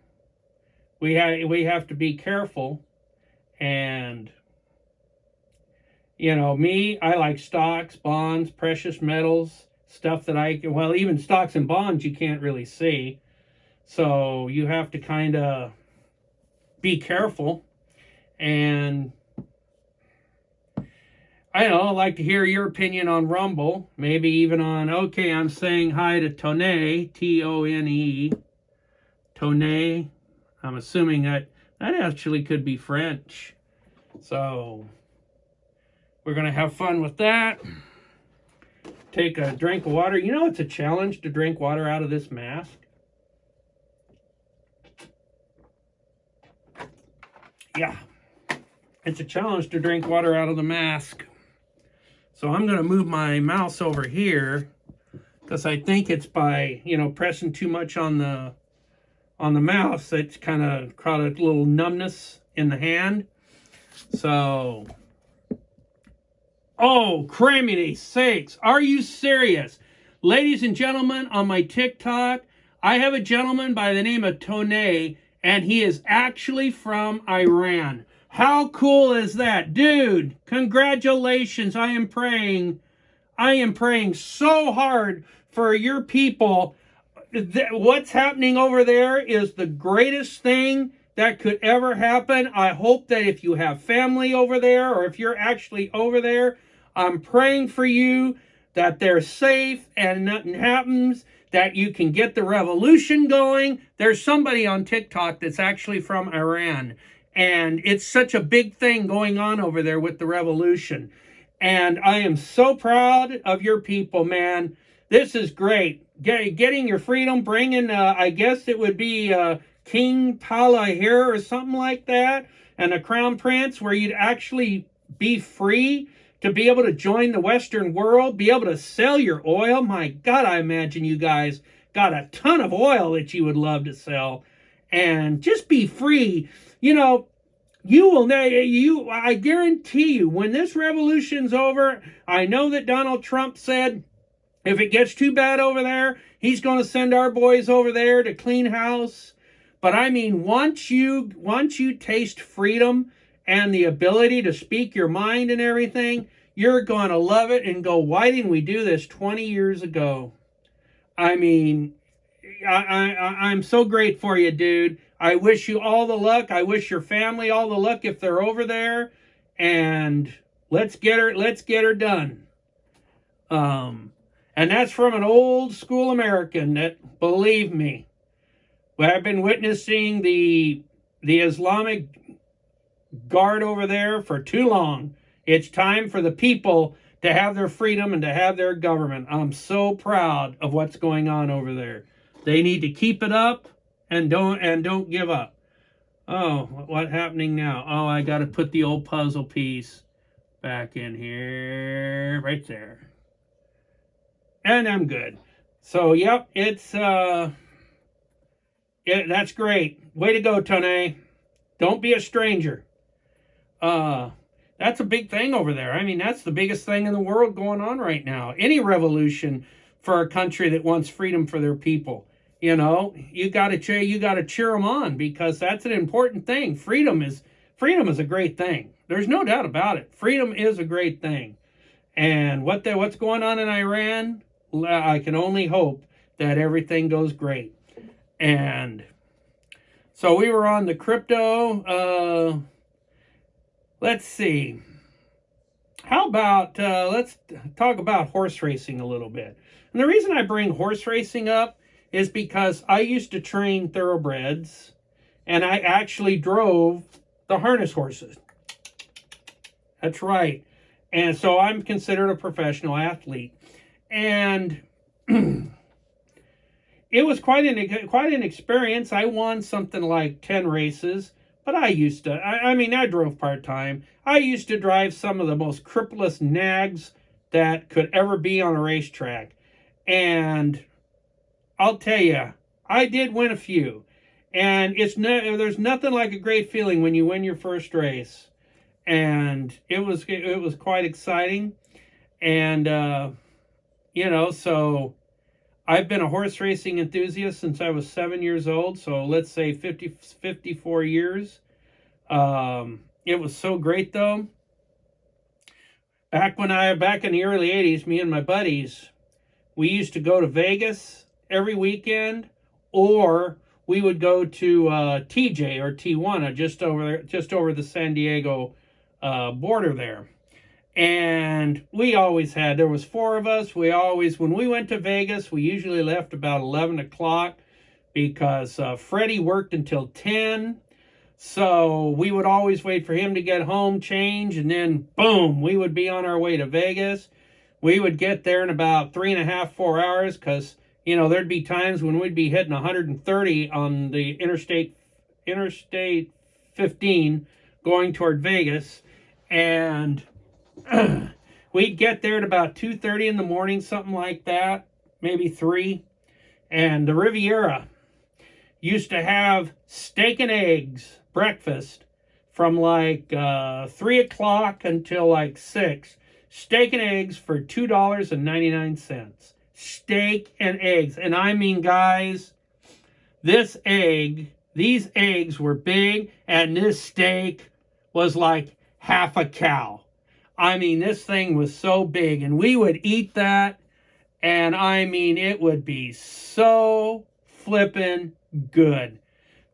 A: we have to be careful. And you know, me, I like stocks, bonds, precious metals, stuff that even stocks and bonds you can't really see. So you have to kind of be careful. And I don't know, I'd like to hear your opinion on Rumble. Maybe even on, okay, I'm saying hi to Tone, Tone. Tone. I'm assuming that actually could be French. So we're going to have fun with that. Take a drink of water. You know, it's a challenge to drink water out of this mask. Yeah. It's a challenge to drink water out of the mask. So I'm going to move my mouse over here because I think it's by, pressing too much on the mouse. It's kind of caught a little numbness in the hand. So, oh, criminy sakes. Are you serious? Ladies and gentlemen, on my TikTok, I have a gentleman by the name of Tone, and he is actually from Iran. How cool is that? Dude, congratulations. I am praying so hard for your people. What's happening over there is the greatest thing that could ever happen. I hope that if you have family over there, or if you're actually over there, I'm praying for you that they're safe and nothing happens, that you can get the revolution going. There's somebody on TikTok that's actually from Iran. And it's such a big thing going on over there with the revolution. And I am so proud of your people, man. This is great. Getting your freedom, bringing, I guess it would be King Tala here or something like that, and a crown prince where you'd actually be free to be able to join the Western world, be able to sell your oil. My God, I imagine you guys got a ton of oil that you would love to sell and just be free. You know, I guarantee you, when this revolution's over, I know that Donald Trump said if it gets too bad over there, he's going to send our boys over there to clean house. But I mean, once you taste freedom and the ability to speak your mind and everything, you're going to love it and go, why didn't we do this 20 years ago? I mean, I'm so great for you, dude. I wish you all the luck. I wish your family all the luck if they're over there. And let's get her done. And that's from an old school American that, believe me, I've been witnessing the Islamic Guard over there for too long. It's time for the people to have their freedom and to have their government. I'm so proud of what's going on over there. They need to keep it up and don't give up. Oh, what's happening now? Oh, I got to put the old puzzle piece back in here, right there. And I'm good. So, yep, it's that's great. Way to go, Tone. Don't be a stranger. That's a big thing over there. I mean, that's the biggest thing in the world going on right now. Any revolution for a country that wants freedom for their people. You know, you got to cheer them on, because that's an important thing. Freedom is a great thing. There's no doubt about it. Freedom is a great thing. And what's going on in Iran, I can only hope that everything goes great. And so we were on the crypto. Let's see. How about let's talk about horse racing a little bit. And the reason I bring horse racing up is because I used to train thoroughbreds, and I actually drove the harness horses. That's right. And so I'm considered a professional athlete. And it was quite an experience. I won something like 10 races, but I drove part-time. I used to drive some of the most crippless nags that could ever be on a racetrack. And I'll tell you, I did win a few. And there's nothing like a great feeling when you win your first race. And it was quite exciting. And, so I've been a horse racing enthusiast since I was 7 years old. So let's say 54 years. It was so great, though. Back in the early 80s, me and my buddies, we used to go to Vegas every weekend, or we would go to TJ or Tijuana, just over the San Diego border there. And there was 4 of us. When we went to Vegas, we usually left about 11 o'clock because Freddie worked until 10. So we would always wait for him to get home, change, and then boom, we would be on our way to Vegas. We would get there in about 3.5, 4 hours, because there'd be times when we'd be hitting 130 on the Interstate 15 going toward Vegas. And we'd get there at about 2:30 in the morning, something like that, maybe 3. And the Riviera used to have steak and eggs breakfast from like 3 o'clock until like 6. Steak and eggs for $2.99. Steak and eggs. And I mean, guys, these eggs were big, and this steak was like half a cow. I mean, this thing was so big, and we would eat that, and I mean, it would be so flippin' good.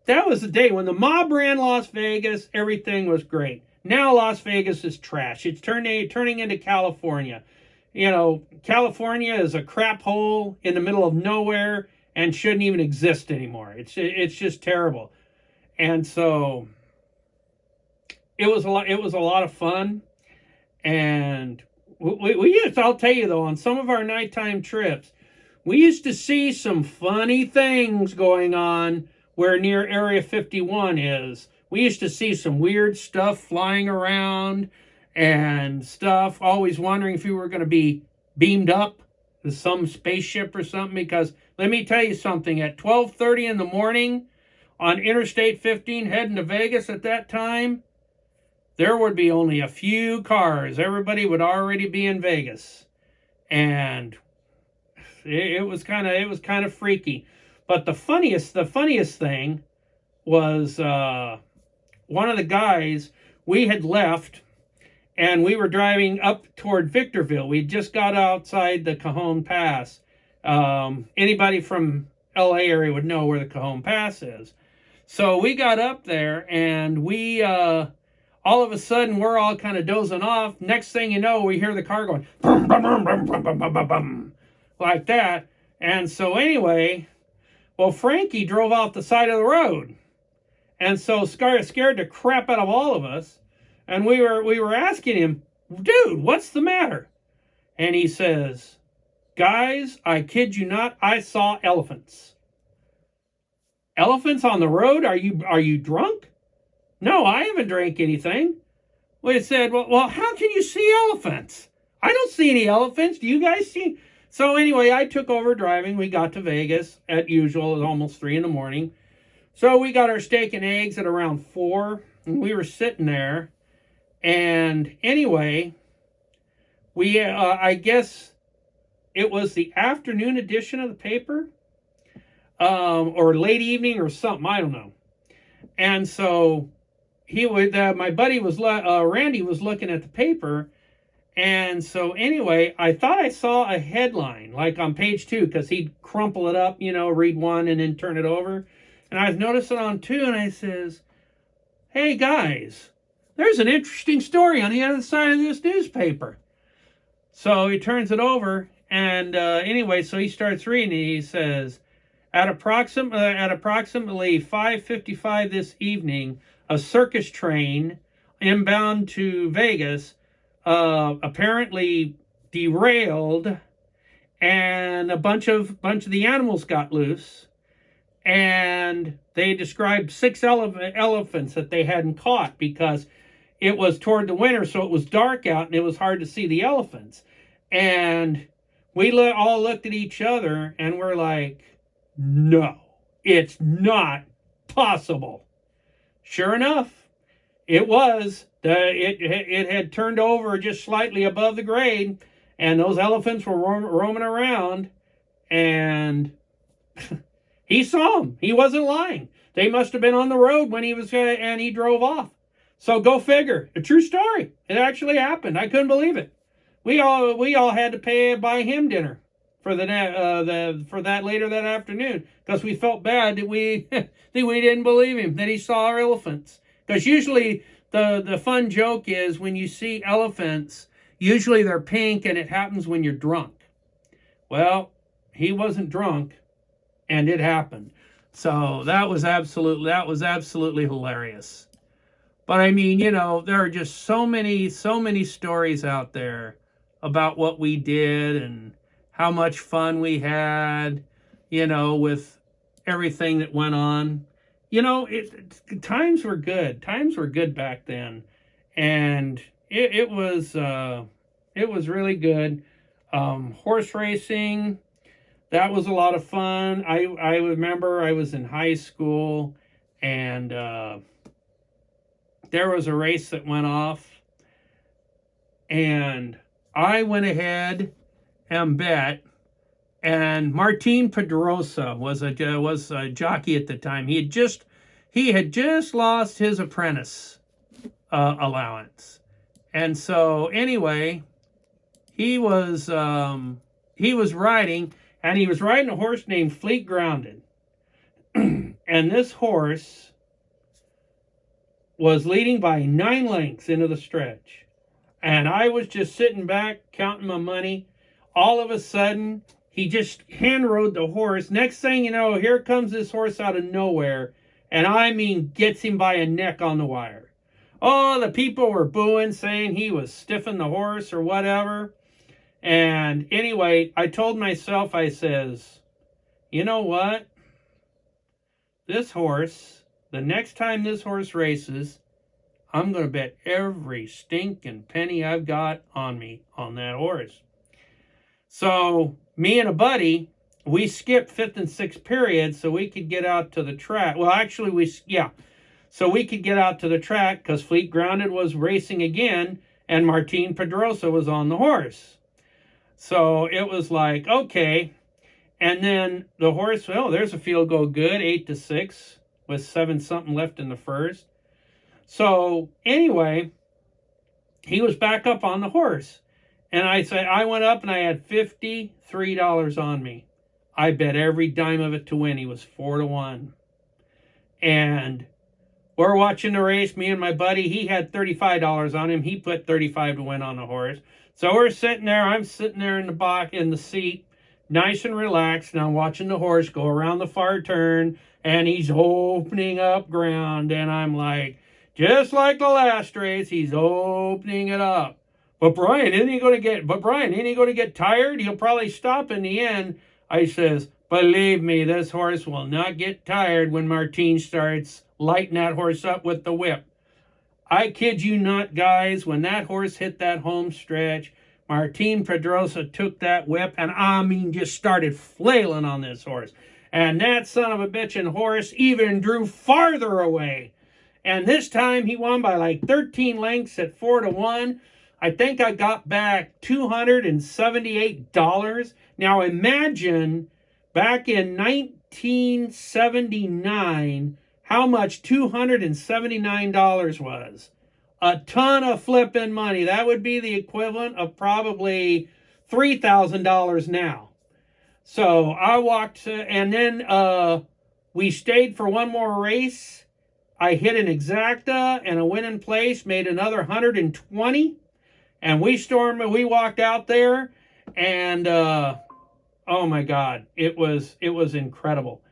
A: That was the day when the mob ran Las Vegas. Everything was great. Now Las Vegas is trash. It's turning into California. California is a crap hole in the middle of nowhere and shouldn't even exist anymore. It's just terrible. And so it was a lot of fun. And we used, I'll tell you though, on some of our nighttime trips, we used to see some funny things going on where near Area 51 is. We used to see some weird stuff flying around and stuff, always wondering if we were going to be beamed up to some spaceship or something. Because let me tell you something, at 12:30 in the morning on Interstate 15 heading to Vegas at that time, there would be only a few cars. Everybody would already be in Vegas. And it was kind of freaky. But the funniest thing was one of the guys, we had left and we were driving up toward Victorville. We just got outside the Cajon Pass. Anybody from LA area would know where the Cajon Pass is. So we got up there and we all of a sudden we're all kind of dozing off. Next thing you know, we hear the car going bum, bum, bum, bum, bum, bum, bum, bum, like that. And so anyway, well, Frankie drove off the side of the road. And so scared the crap out of all of us. And we were asking him, dude, what's the matter? And he says, guys, I kid you not, I saw elephants. Elephants on the road? Are you drunk? No, I haven't drank anything. We said, well, how can you see elephants? I don't see any elephants. Do you guys see? So anyway, I took over driving. We got to Vegas at usual. It was almost 3 in the morning. So we got our steak and eggs at around 4. And we were sitting there. And anyway, we, I guess it was the afternoon edition of the paper. Or late evening or something. I don't know. And so my buddy was, Randy was looking at the paper. And so anyway, I thought I saw a headline, like on page 2, because he'd crumple it up, read one and then turn it over. And I was noticing on 2, and I says, hey guys, there's an interesting story on the other side of this newspaper. So he turns it over, and anyway, so he starts reading, and he says, at approximately 5:55 this evening, a circus train inbound to Vegas apparently derailed, and a bunch of the animals got loose, and they described 6 elephants that they hadn't caught because it was toward the winter, so it was dark out and it was hard to see the elephants. And we all looked at each other and we're like, no, it's not possible. Sure enough, it was. It had turned over just slightly above the grade, and those elephants were roaming around, and he saw them. He wasn't lying. They must have been on the road when he was, and he drove off. So go figure. A true story. It actually happened. I couldn't believe it. We all had to buy him dinner for for that later that afternoon because we felt bad that we that we didn't believe him that he saw our elephants. Because usually the fun joke is when you see elephants, usually they're pink and it happens when you're drunk. Well, he wasn't drunk, and it happened. So that was absolutely hilarious. But I mean, there are just so many stories out there about what we did and how much fun we had, with everything that went on. Times were good. Times were good back then, and it was really good. Horse racing, that was a lot of fun. I remember I was in high school, and there was a race that went off, and I went ahead and bet. And Martin Pedrosa was a jockey at the time. He had just lost his apprentice allowance, and so anyway, he was riding, and he was riding a horse named Fleet Grounded, and this horse was leading by 9 lengths into the stretch, and I was just sitting back counting my money. All of a sudden, he just hand rode the horse. Next thing you know, here comes this horse out of nowhere. And I mean, gets him by a neck on the wire. Oh, the people were booing, saying he was stiffing the horse or whatever. And anyway, I told myself, I says, you know what? This horse, the next time this horse races, I'm going to bet every stinking penny I've got on me on that horse. So me and a buddy, we skipped fifth and sixth period so we could get out to the track. Well, actually, so we could get out to the track because Fleet Grounded was racing again and Martin Pedrosa was on the horse. So it was like, okay. And then the horse, well, there's a field goal good, 8-6, with 7 something left in the first. So anyway, he was back up on the horse. And I went up and I had $53 on me. I bet every dime of it to win. He was 4-1. And we're watching the race, me and my buddy. He had $35 on him. He put 35 to win on the horse. So we're sitting there. I'm sitting there in the box, in the seat, nice and relaxed. And I'm watching the horse go around the far turn. And he's opening up ground. And I'm like, just like the last race, he's opening it up. But Brian, isn't he going to get tired? He'll probably stop in the end. I says, believe me, this horse will not get tired when Martin starts lighting that horse up with the whip. I kid you not, guys, when that horse hit that home stretch, Martin Pedrosa took that whip and just started flailing on this horse. And that son of a bitchin' horse even drew farther away. And this time he won by like 13 lengths at 4-1. I think I got back $278. Now imagine back in 1979 how much $279 was. A ton of flipping money. That would be the equivalent of probably $3,000 now. So I walked, and then we stayed for one more race. I hit an exacta and a winning place, made another 120. And we walked out there, and oh my God, it was incredible.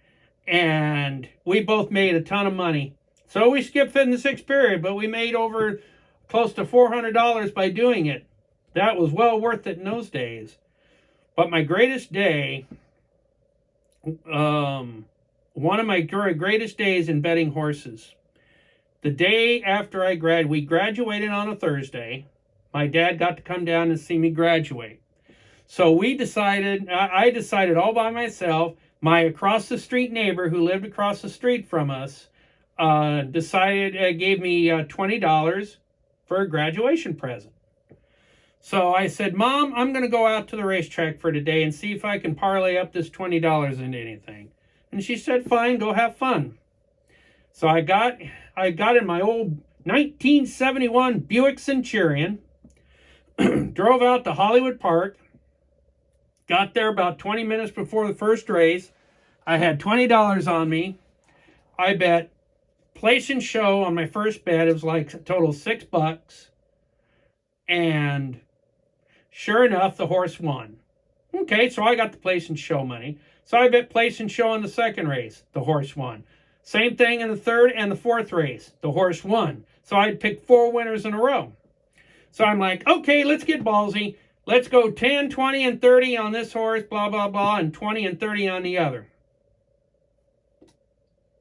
A: And we both made a ton of money. So we skipped fifth and sixth period, but we made over close to $400 by doing it. That was well worth it in those days. But my greatest day, one of my greatest days in betting horses, the day after we graduated on a Thursday. My dad got to come down and see me graduate. So I decided all by myself, my across the street neighbor who lived across the street from us gave me $20 for a graduation present. So I said, Mom, I'm going to go out to the racetrack for today and see if I can parlay up this $20 into anything. And she said, fine, go have fun. So I got in my old 1971 Buick Centurion, drove out to Hollywood Park, got there about 20 minutes before the first race. I had $20 on me. I bet place and show on my first bet. It was like a total $6. And sure enough, the horse won. Okay, so I got the place and show money. So I bet place and show in the second race. The horse won. Same thing in the third and the fourth race. The horse won. So I'd picked 4 winners in a row. So I'm like, okay, let's get ballsy. Let's go 10, 20, and 30 on this horse, blah, blah, blah, and 20 and 30 on the other.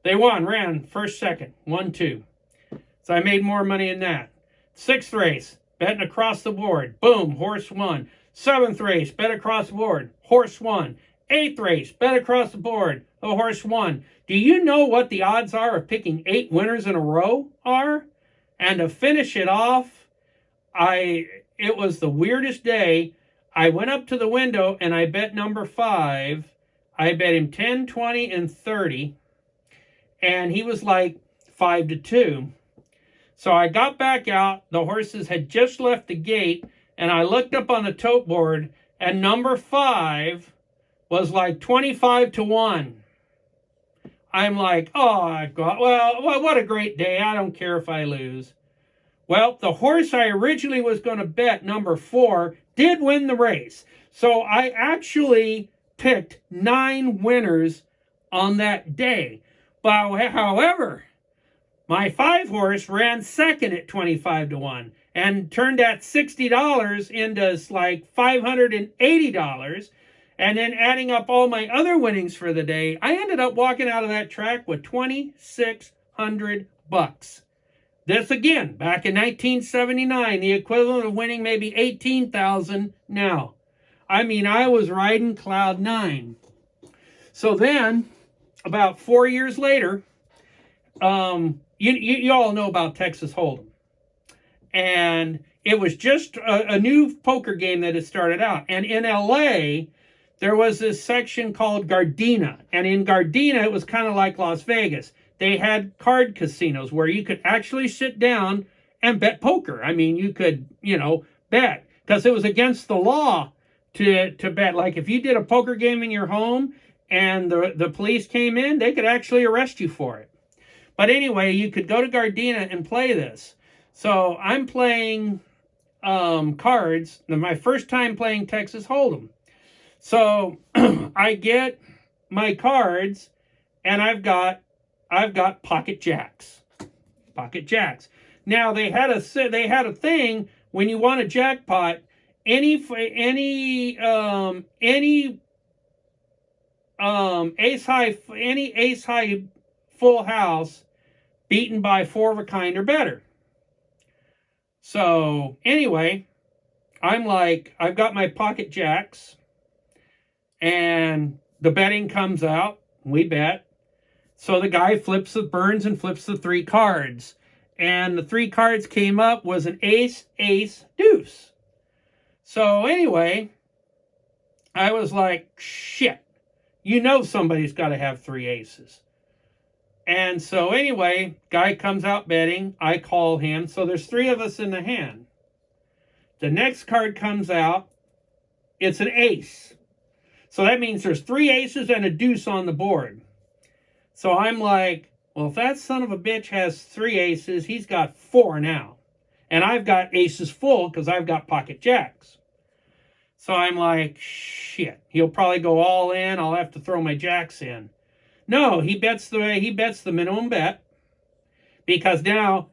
A: They ran first, second, 1-2. So I made more money in that. 6th race, betting across the board. Boom, horse won. 7th race, bet across the board. Horse won. 8th race, bet across the board. The horse won. Do you know what the odds are of picking 8 winners in a row are? And to finish it off, it was the weirdest day. I went up to the window and I bet number 5. I bet him 10, 20, and 30. And he was like 5-2. So I got back out. The horses had just left the gate. And I looked up on the tote board. And number 5 was like 25-1. I'm like, oh, God. Well, what a great day. I don't care if I lose. Well, the horse I originally was going to bet, number 4, did win the race. So I actually picked 9 winners on that day. But however, My 5-horse ran second at 25 to 1 and turned that $60 into like $580. And then adding up all my other winnings for the day, I ended up walking out of that track with $2,600. This again, back in 1979, the equivalent of winning maybe 18,000 now. I mean, I was riding cloud 9. So then, about 4 years later, you all know about Texas Hold'em. And it was just a new poker game that had started out. And in LA, there was this section called Gardena. And in Gardena, it was kind of like Las Vegas. They had card casinos where you could actually sit down and bet poker. I mean, you could, bet. Because it was against the law to bet. Like if you did a poker game in your home and the police came in, they could actually arrest you for it. But anyway, you could go to Gardena and play this. So I'm playing cards. My first time playing Texas Hold'em. So I get my cards, and I've got pocket jacks. Pocket jacks. Now they had a thing when you want a jackpot. Any ace high full house beaten by 4 of a kind or better. So anyway, I'm like, I've got my pocket jacks, and the betting comes out. We bet. So the guy burns and flips the 3 cards. And the 3 cards came up was an ace, ace, deuce. So anyway, I was like, shit, somebody's got to have 3 aces. And so anyway, guy comes out betting. I call him. So there's 3 of us in the hand. The next card comes out. It's an ace. So that means there's 3 aces and a deuce on the board. So I'm like, well, if that son of a bitch has 3 aces, he's got 4 now. And I've got aces full because I've got pocket jacks. So I'm like, shit, he'll probably go all in. I'll have to throw my jacks in. No, he bets the minimum bet, because now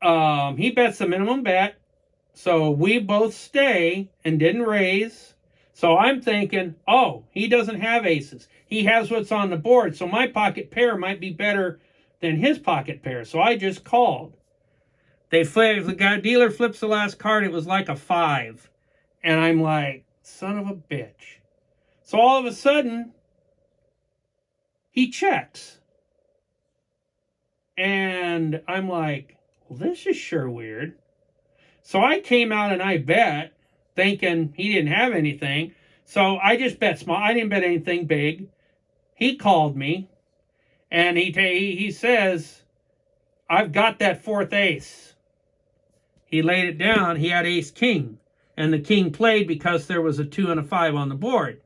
A: he bets the minimum bet. So we both stay and didn't raise. So I'm thinking, oh, he doesn't have aces. He has what's on the board. So my pocket pair might be better than his pocket pair. So I just called. The dealer flips the last card. It was like a 5. And I'm like, son of a bitch. So all of a sudden, he checks. And I'm like, well, this is sure weird. So I came out and I bet, thinking he didn't have anything. So I just bet small. I didn't bet anything big. He called me, and he says, I've got that 4th ace. He laid it down. He had ace king, and the king played because there was a 2 and a 5 on the board.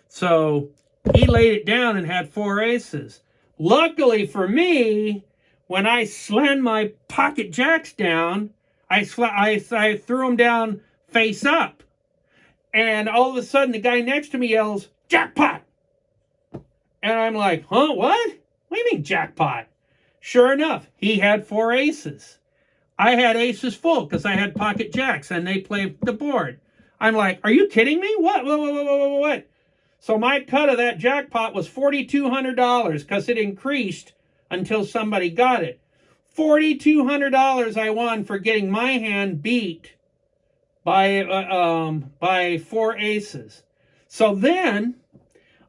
A: So he laid it down and had 4 aces. Luckily for me, when I slammed my pocket jacks down, I threw them down face up. And all of a sudden, the guy next to me yells, jackpot! And I'm like, huh, what? What do you mean jackpot? Sure enough, he had 4 aces. I had aces full because I had pocket jacks, and they played the board. I'm like, are you kidding me? What? So my cut of that jackpot was $4,200 because it increased until somebody got it. $4,200 I won for getting my hand beat by 4 aces. So then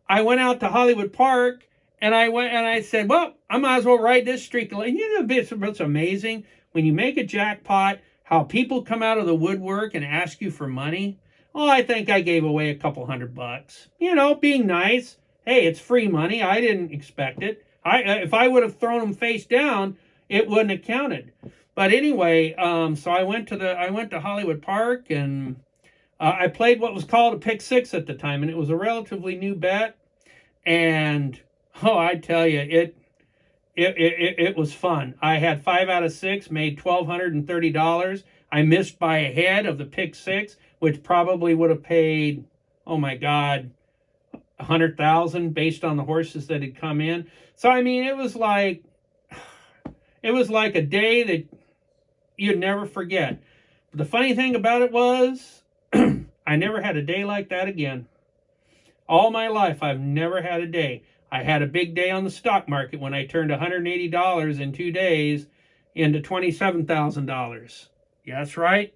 A: I went out to Hollywood Park, and I said, well, I might as well ride this streak. You know what's amazing? When you make a jackpot, how people come out of the woodwork and ask you for money. Oh, I think I gave away a couple $100. Being nice. Hey, it's free money. I didn't expect it. If I would have thrown them face down, it wouldn't have counted. But anyway, so I went to Hollywood Park, and I played what was called a pick 6 at the time, and it was a relatively new bet. And I tell you, it was fun. I had 5 out of 6, made $1,230. I missed by a head of the pick 6, which probably would have paid, oh my God, $100,000 based on the horses that had come in. So I mean, it was like, It was like a day that you'd never forget. But the funny thing about it was, I never had a day like that again. All my life, I've never had a day. I had a big day on the stock market when I turned $180 in 2 days into $27,000. Yeah, that's right.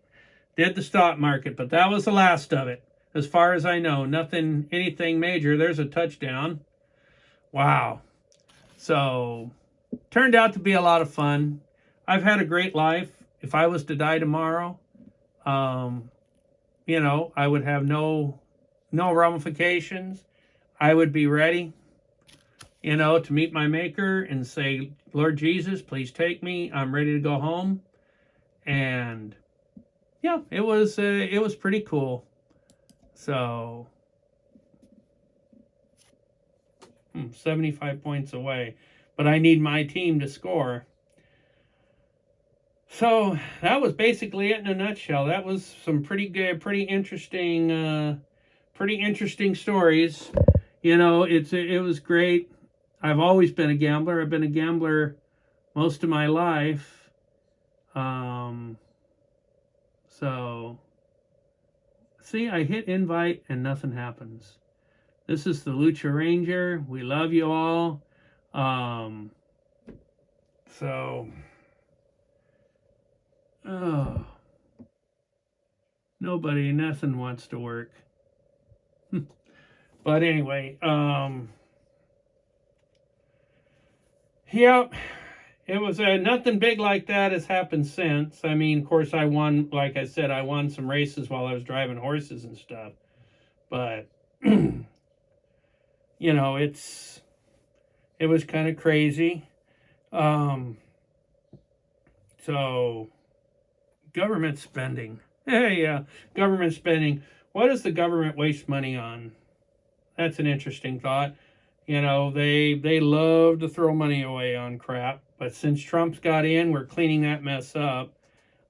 A: Did the stock market, but that was the last of it. As far as I know, nothing, anything major. There's a touchdown. Wow. So, turned out to be a lot of fun. I've had a great life. If I was to die tomorrow, you know, I would have no ramifications. I would be ready, you know, to meet my maker and say, Lord Jesus, please take me. I'm ready to go home. And yeah, it was pretty cool. So 75 points away, but I need my team to score. So that was basically it in a nutshell. That was some pretty good, pretty interesting stories. You know, it was great. I've always been a gambler. I've been a gambler most of my life. So see, I hit invite and nothing happens. This is the Lucha Ranger. We love you all. Nothing wants to work. But anyway, yeah, it was nothing big like that has happened since. I mean, of course, I won, like I said, I won some races while I was driving horses and stuff. But, you know, it was kind of crazy. So, government spending. Hey, government spending. What does the government waste money on? That's an interesting thought. You know, they love to throw money away on crap. But since Trump's got in, we're cleaning that mess up.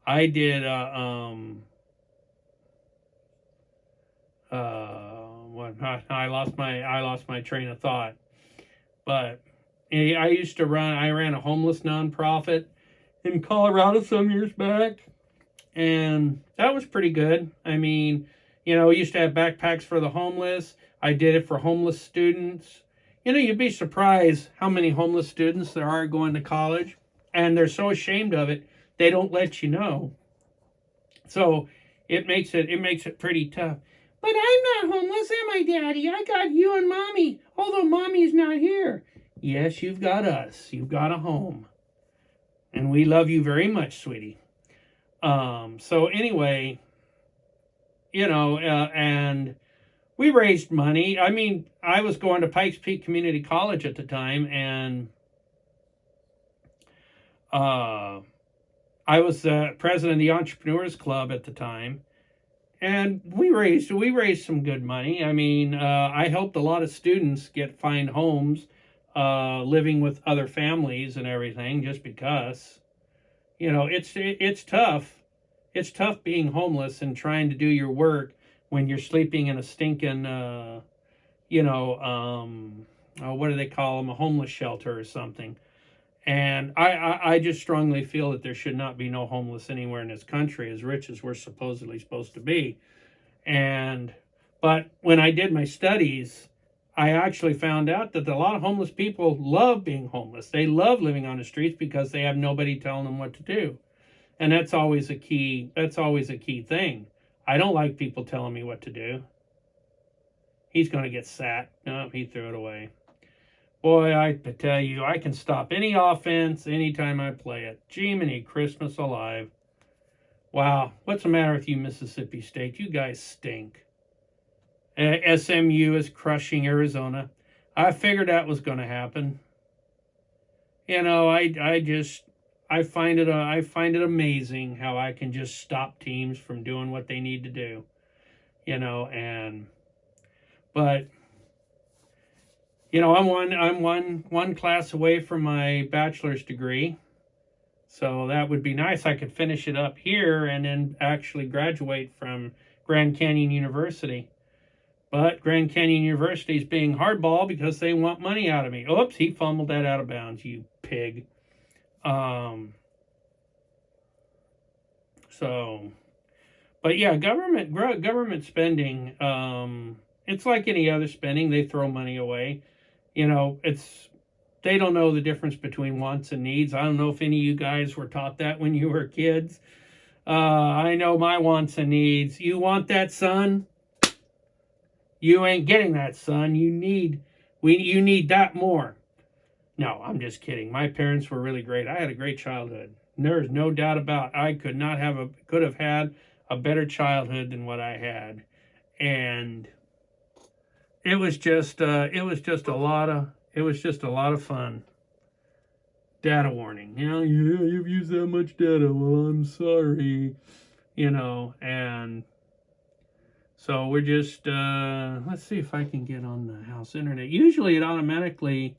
A: I did I lost my train of thought. But I ran a homeless nonprofit in Colorado some years back, and that was pretty good. I mean, you know, we used to have backpacks for the homeless. I did it for homeless students. You know, you'd be surprised how many homeless students there are going to college, and they're so ashamed of it, they don't let you know. So it makes it pretty tough. But I'm not homeless, am I, Daddy? I got you and Mommy, although Mommy's not here. Yes, you've got us. You've got a home. And we love you very much, sweetie. So anyway, you know, and we raised money. I mean, I was going to Pikes Peak Community College at the time, and I was the president of the Entrepreneurs Club at the time, and we raised some good money. I mean, I helped a lot of students find homes, living with other families and everything, just because, you know, it's tough. It's tough being homeless and trying to do your work when you're sleeping in a stinking, what do they call them? A homeless shelter or something. And I just strongly feel that there should not be no homeless anywhere in this country, as rich as we're supposedly supposed to be. But when I did my studies, I actually found out that a lot of homeless people love being homeless. They love living on the streets because they have nobody telling them what to do. And that's always a key thing. I don't like people telling me what to do. He's going to get sat. No, he threw it away. Boy, I tell you, I can stop any offense anytime I play it. Jiminy Christmas alive. Wow, what's the matter with you, Mississippi State? You guys stink. SMU is crushing Arizona. I figured that was going to happen. You know, I find it amazing how I can just stop teams from doing what they need to do. You know, but you know, I'm one class away from my bachelor's degree. So that would be nice. I could finish it up here and then actually graduate from Grand Canyon University. But Grand Canyon University is being hardball because they want money out of me. Oops, he fumbled that out of bounds, you pig. So, but yeah, government spending. It's like any other spending. They throw money away. They don't know the difference between wants and needs. I don't know if any of you guys were taught that when you were kids. I know my wants and needs. You want that, son? You ain't getting that, son. You need that more. No, I'm just kidding. My parents were really great. I had a great childhood. There's no doubt about it. I could have had a better childhood than what I had. And it was just a lot of fun. Data warning. You've used that much data. Well, I'm sorry. And so we're just let's see if I can get on the house internet. Usually it automatically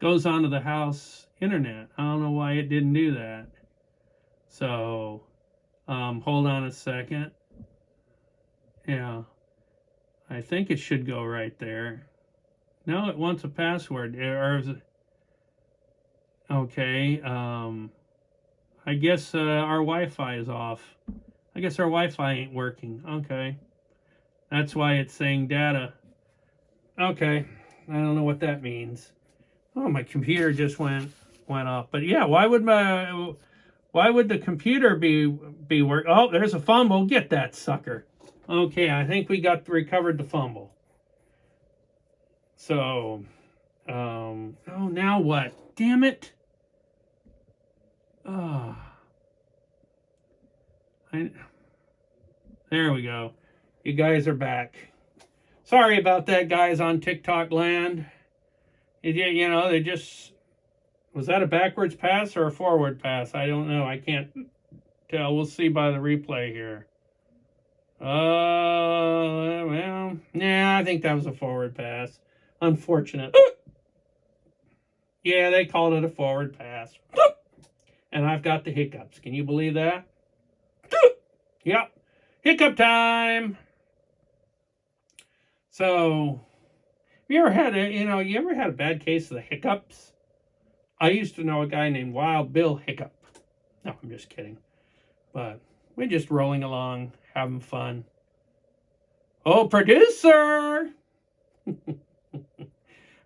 A: goes onto the house internet. I don't know why it didn't do that. So hold on a second. Yeah, I think it should go right there. No, it wants a password. Okay. I guess our Wi-Fi is off. I guess our Wi-Fi ain't working. Okay. That's why it's saying data. Okay. I don't know what that means. Oh, my computer just went off. But yeah, why would the computer be work? Oh, there's a fumble. Get that sucker. Okay, I think we recovered the fumble. So, oh, now what? Damn it. There we go. You guys are back. Sorry about that, guys, on TikTok land. They just... Was that a backwards pass or a forward pass? I don't know. I can't tell. We'll see by the replay here. Well, yeah, I think that was a forward pass. Unfortunate. Yeah, they called it a forward pass. And I've got the hiccups. Can you believe that? Yep. Hiccup time. So, you ever had a bad case of the hiccups? I used to know a guy named Wild Bill Hiccup. No, I'm just kidding. But we're just rolling along, having fun. Oh, producer! I'm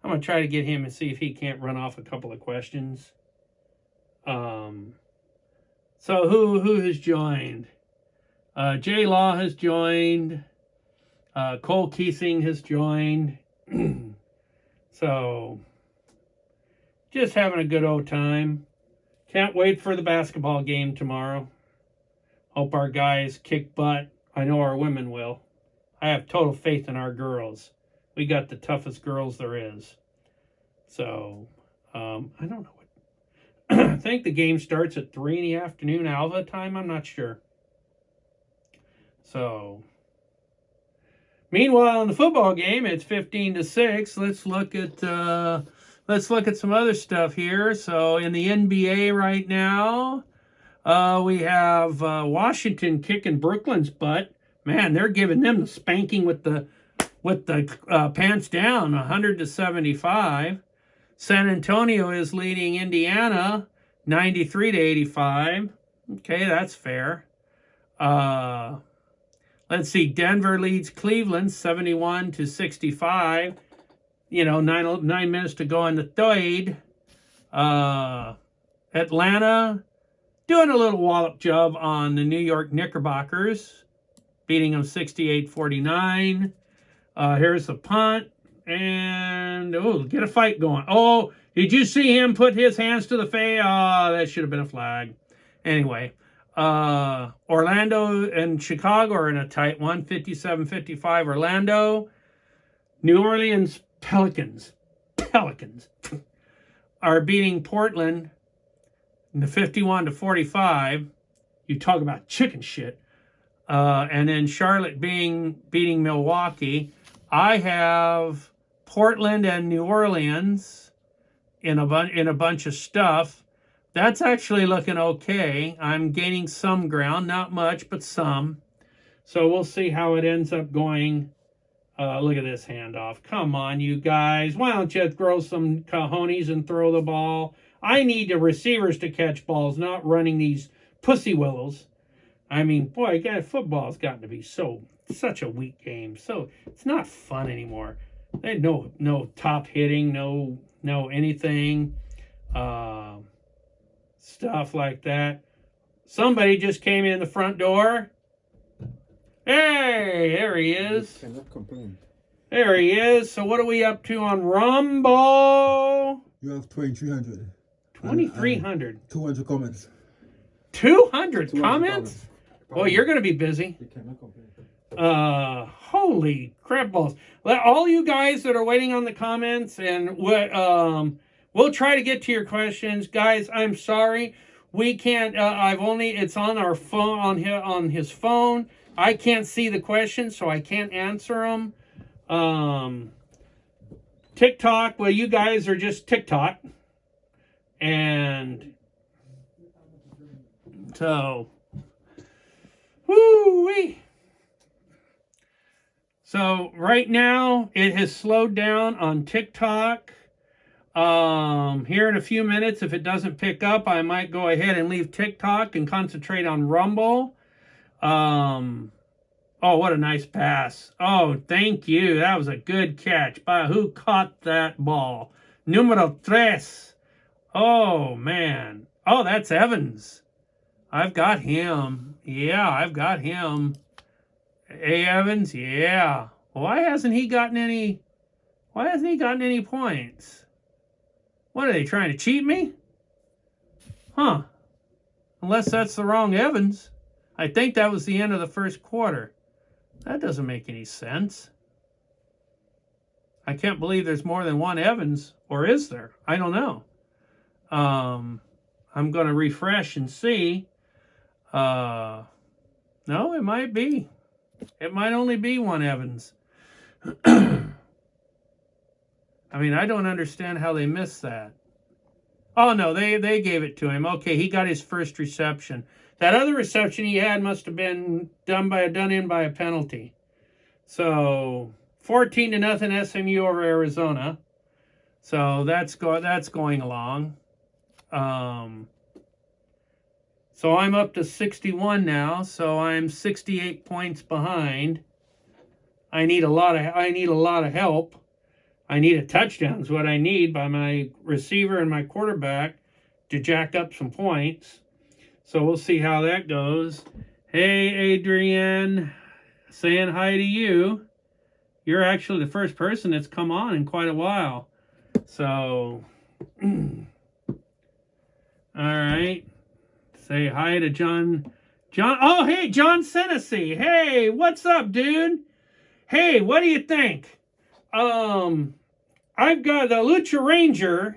A: going to try to get him and see if he can't run off a couple of questions. So who has joined? J Law has joined. Cole Keesing has joined. So, just having a good old time. Can't wait for the basketball game tomorrow. Hope our guys kick butt. I know our women will. I have total faith in our girls. We got the toughest girls there is. So, I don't know what. I think the game starts at 3 in the afternoon Alva time. I'm not sure. So, meanwhile, in the football game, it's 15-6. Let's look at some other stuff here. So, in the NBA right now, we have Washington kicking Brooklyn's butt. Man, they're giving them the spanking with the pants down, 100-75. San Antonio is leading Indiana, 93-85. Okay, that's fair. Let's see. Denver leads Cleveland, 71-65. 9 minutes to go in the third. Atlanta doing a little wallop job on the New York Knickerbockers, beating them 68-49. Here's the punt. And, get a fight going. Oh, did you see him put his hands to the face? Oh, that should have been a flag. Anyway, Orlando and Chicago are in a tight one, 57-55 Orlando. New Orleans Pelicans are beating Portland in the 51-45. You talk about chicken shit. And then Charlotte beating Milwaukee. I have Portland and New Orleans in a bunch of stuff. That's actually looking okay. I'm gaining some ground, not much, but some. So we'll see how it ends up going. Look at this handoff. Come on, you guys. Why don't you throw some cojones and throw the ball? I need the receivers to catch balls, not running these pussy willows. I mean, boy, football's gotten to be such a weak game. So it's not fun anymore. There's no top hitting, no anything, stuff like that. Somebody just came in the front door. Hey, there he is.
B: Cannot complain.
A: There he is. So what are we up to on Rumble?
B: You have 2,300.
A: 2,300.
B: 200 comments.
A: 200 comments? Well, you're going to be busy.
B: You cannot complain.
A: Holy crap balls. All you guys that are waiting on the comments, and we'll try to get to your questions. Guys, I'm sorry. We can't, it's on our phone, on his phone. I can't see the questions, so I can't answer them. TikTok, well, you guys are just TikTok. And so, woo-wee. So right now, it has slowed down on TikTok. Here in a few minutes, if it doesn't pick up, I might go ahead and leave TikTok and concentrate on Rumble. Oh, what a nice pass. Oh, thank you. That was a good catch. But who caught that ball? Numero tres. Oh, man. Oh, that's Evans. I've got him. Yeah, I've got him. Hey, Evans, yeah. Why hasn't he gotten any points? What, are they trying to cheat me? Huh. Unless that's the wrong Evans. I think that was the end of the first quarter. That doesn't make any sense. I can't believe there's more than one Evans, or is there? I don't know. I'm going to refresh and see. No, it might be. It might only be one Evans. I mean, I don't understand how they missed that. Oh, no, they gave it to him. Okay, he got his first reception. That other reception he had must have been done in by a penalty. So 14-0 SMU over Arizona. So that's going along. So I'm up to 61 now. So I'm 68 points behind. I need a lot of help. I need a touchdown is what I need by my receiver and my quarterback to jack up some points. So we'll see how that goes. Hey, Adrienne, saying hi to you. You're actually the first person that's come on in quite a while. So, all right. Say hi to John. Oh, hey, John Senesi. Hey, what's up, dude? Hey, what do you think? I've got the Lucha Ranger.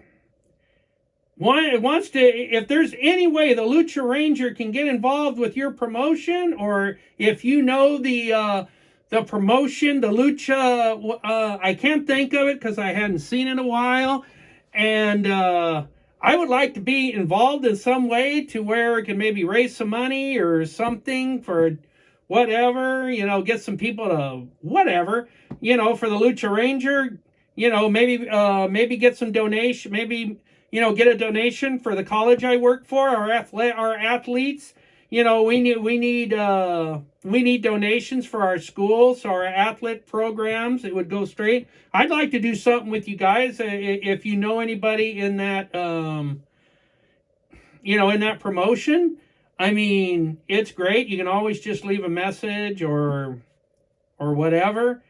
A: Wants to, if there's any way the Lucha Ranger can get involved with your promotion, or if you know the promotion, the Lucha, I can't think of it because I hadn't seen it in a while, and I would like to be involved in some way to where it can maybe raise some money or something for whatever, get some people to whatever, for the Lucha Ranger, maybe get some donation, maybe, get a donation for the college I work for, our athletes. We need donations for our schools, so our athlete programs, it would go straight. I'd like to do something with you guys. If you know anybody in that, in that promotion, I mean, it's great. You can always just leave a message or whatever.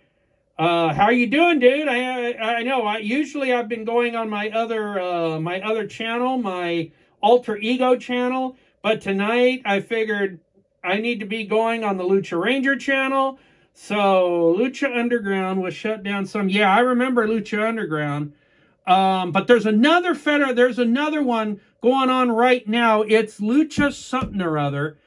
A: How you doing, dude? I know. Usually I've been going on my other channel, my alter ego channel, but tonight I figured I need to be going on the Lucha Ranger channel. So Lucha Underground was shut down some. Yeah, I remember Lucha Underground. But there's another one going on right now. It's Lucha something or other.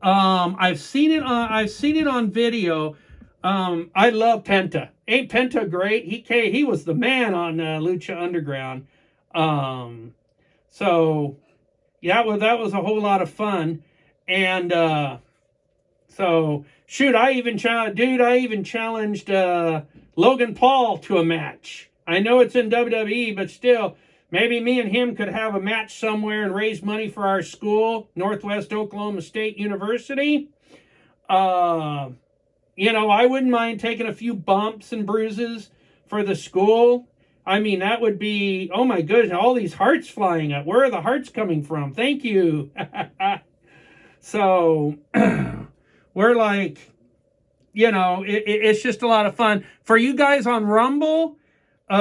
A: I've seen it on video. I love Penta. Ain't Penta great? He was the man on Lucha Underground. So yeah, that was a whole lot of fun. And so shoot, I even challenged Logan Paul to a match. I know it's in WWE, but still, Maybe me and him could have a match somewhere and raise money for our school, Northwest Oklahoma State University. I wouldn't mind taking a few bumps and bruises for the school. I mean, that would be, oh my goodness, all these hearts flying up. Where are the hearts coming from? Thank you. So we're like, it's just a lot of fun. For you guys on Rumble,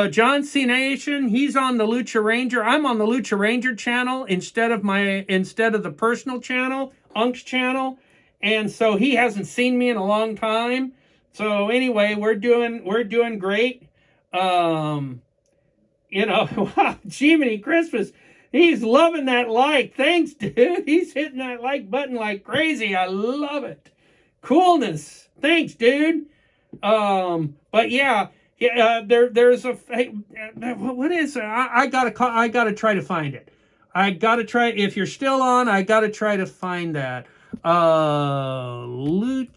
A: John C. Nation, he's on the Lucha Ranger. I'm on the Lucha Ranger channel instead of the personal channel, Unk's channel. And so he hasn't seen me in a long time. So anyway, we're doing great. Wow, Jiminy Christmas. He's loving that like. Thanks, dude. He's hitting that like button like crazy. I love it. Coolness. Thanks, dude. But yeah, there's a, what is it? I gotta try to find it. If you're still on, I gotta try to find that. Lucha,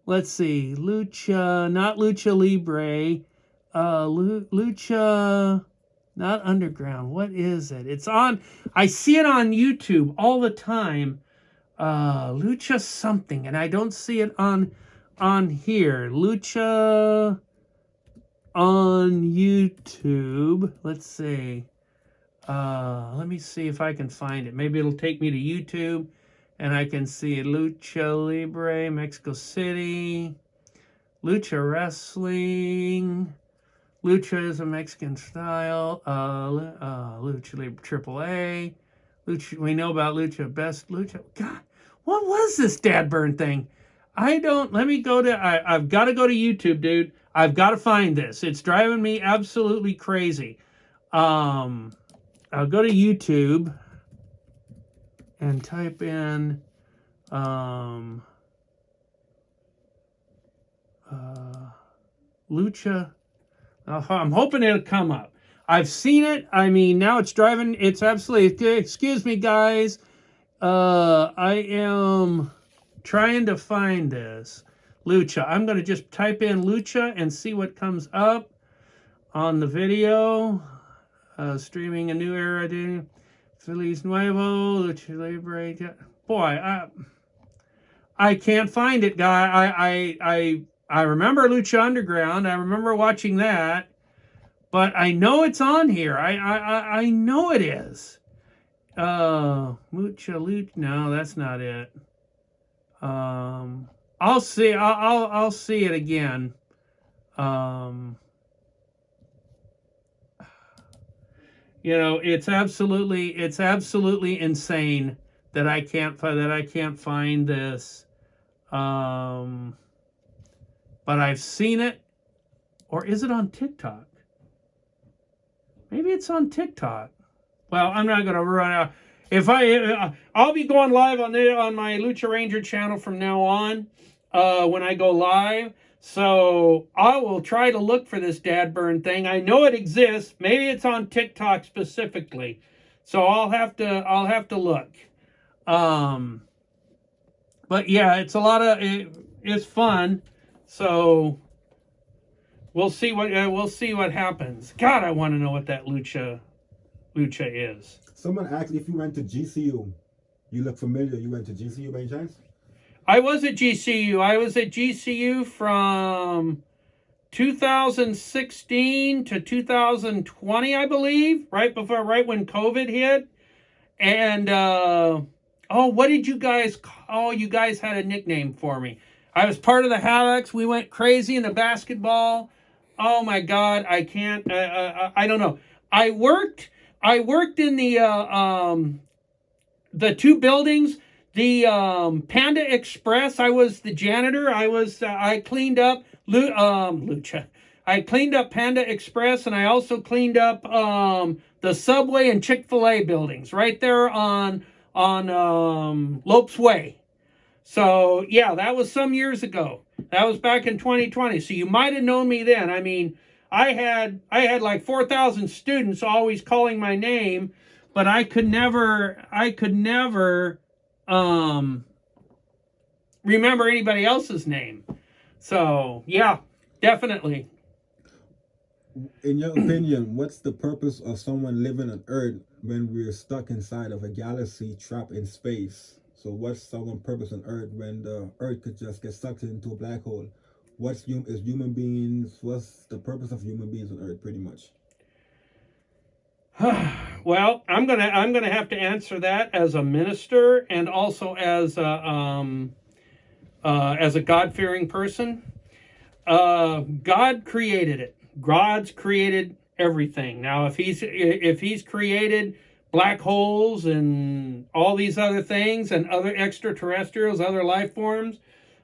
A: let's see, Lucha, not Lucha Libre, Lucha, not Underground. What is it? It's on, I see it on YouTube all the time. Lucha something, and I don't see it on here. Lucha on YouTube. Let's see. Let me see if I can find it. Maybe it'll take me to YouTube and I can see Lucha Libre, Mexico City, Lucha Wrestling. Lucha is a Mexican style. Lucha Libre AAA. Lucha, we know about Lucha Best. Lucha. God, what was this dad burn thing? I've got to go to YouTube, dude. I've got to find this. It's driving me absolutely crazy. I'll go to YouTube and type in Lucha. I'm hoping it'll come up. I've seen it. I mean, now it's driving. It's absolutely. Excuse me, guys. I am trying to find this Lucha. I'm going to just type in Lucha and see what comes up on the video. Streaming a new era, dude. Feliz Nuevo, Lucha Libre. Boy, I can't find it, guy. I remember Lucha Underground. I remember watching that, but I know it's on here. I know it is. Lucha. No, that's not it. I'll see. I'll see it again. It's absolutely insane that I can't find this. But I've seen it. Or is it on TikTok? Maybe it's on TikTok. Well, I'm not going to run out. I'll be going live on my Lucha Ranger channel from now on when I go live. So I will try to look for this dad burn thing. I know it exists. Maybe it's on TikTok specifically. So I'll have to look. But yeah, it's it's fun. So we'll see what happens. God, I want to know what that Lucha is.
B: Someone asked if you went to GCU. You look familiar. You went to GCU by any chance?
A: I was at GCU. I was at GCU from 2016 to 2020, I believe, right when COVID hit. And what did you guys? You guys had a nickname for me. I was part of the Havocs. We went crazy in the basketball. Oh my God, I can't. I don't know. I worked in the two buildings. The Panda Express, I was the janitor. I cleaned up Lucha. I cleaned up Panda Express, and I also cleaned up the Subway and Chick-fil-A buildings right there on Lopes Way. So yeah, that was some years ago. That was back in 2020. So you might have known me then. I mean, I had like 4,000 students always calling my name, but I could never remember anybody else's name. So yeah, definitely.
B: In your opinion, what's the purpose of someone living on Earth when we're stuck inside of a galaxy trapped in space? So, what's someone's purpose on Earth when the Earth could just get sucked into a black hole? Is human beings? What's the purpose of human beings on Earth, pretty much?
A: Well, I'm gonna have to answer that as a minister and also as a God fearing person. God created it. God's created everything. Now, if he's created black holes and all these other things and other extraterrestrials, other life forms,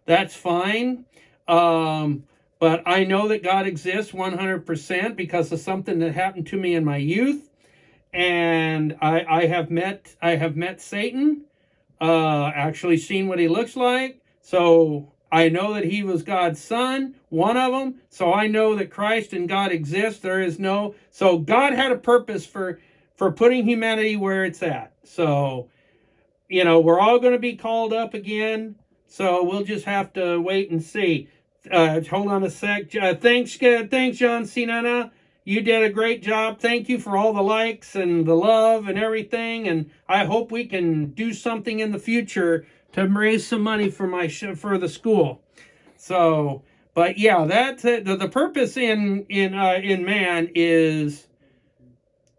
A: that's fine. But I know that God exists 100% because of something that happened to me in my youth, and I have met Satan, actually seen what he looks like. So I know that he was God's son, one of them. So I know that Christ and God exist. So God had a purpose for putting humanity where it's at. So we're all going to be called up again. So we'll just have to wait and see. Hold on a sec. Thanks, John Cena. You did a great job. Thank you for all the likes and the love and everything. And I hope we can do something in the future to raise some money for for the school. So, but yeah, that's it. The purpose in man is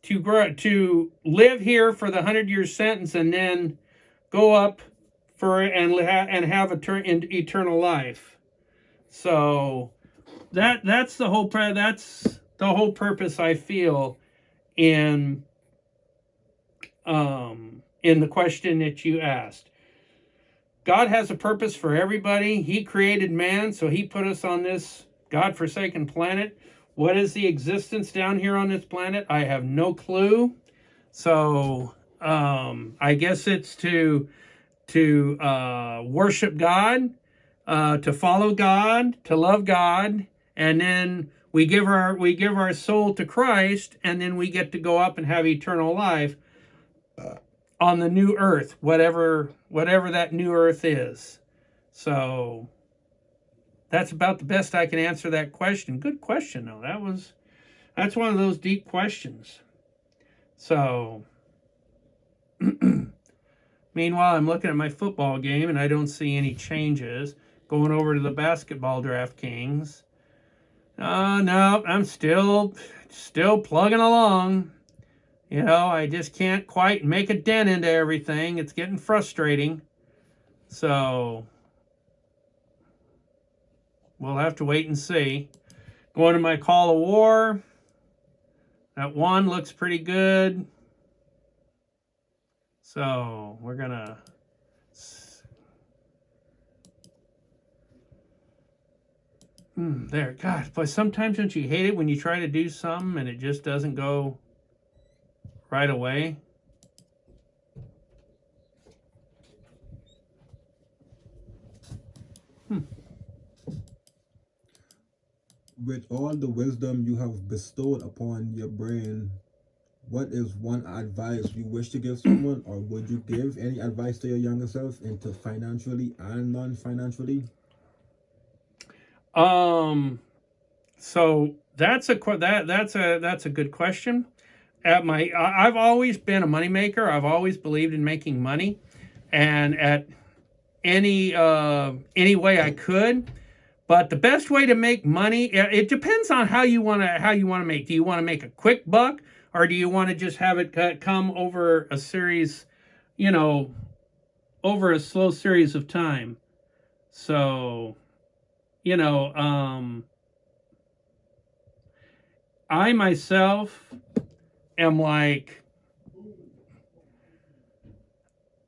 A: to grow, to live here for the 100-year sentence and then go up and have eternal life. So that's the whole purpose I feel in the question that you asked. God has a purpose for everybody. He created man, so he put us on this God-forsaken planet. What is the existence down here on this planet? I have no clue. So I guess it's to worship God, to follow God, to love God, and then we give our soul to Christ, and then we get to go up and have eternal life on the new earth, whatever that new earth is. So that's about the best I can answer that question. Good question, though. That's one of those deep questions. So meanwhile, I'm looking at my football game and I don't see any changes. Going over to the basketball DraftKings. No, I'm still plugging along. I just can't quite make a dent into everything. It's getting frustrating. So we'll have to wait and see. Going to my Call of War. That one looks pretty good. So we're gonna there. God, but sometimes don't you hate it when you try to do something and it just doesn't go right away?
B: With all the wisdom you have bestowed upon your brain, what is one advice you wish to give someone, or would you give any advice to your younger self, into financially and non-financially?
A: So that's a good question. I've always been a moneymaker. I've always believed in making money, and at any way I could. But the best way to make money, it depends on how you want to make. Do you want to make a quick buck, or do you want to just have it come over a series, over a slow series of time? So, I myself am like,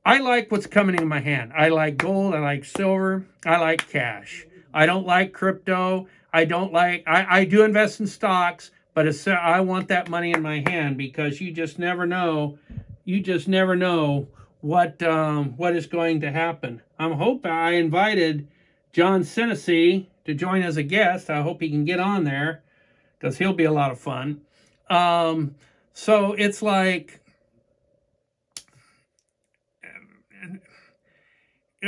A: I like what's coming in my hand. I like gold. I like silver. I like cash. I don't like crypto. I do invest in stocks, but I want that money in my hand because you just never know. You just never know what is going to happen. I invited John Sinesee to join as a guest. I hope he can get on there because he'll be a lot of fun. So it's like,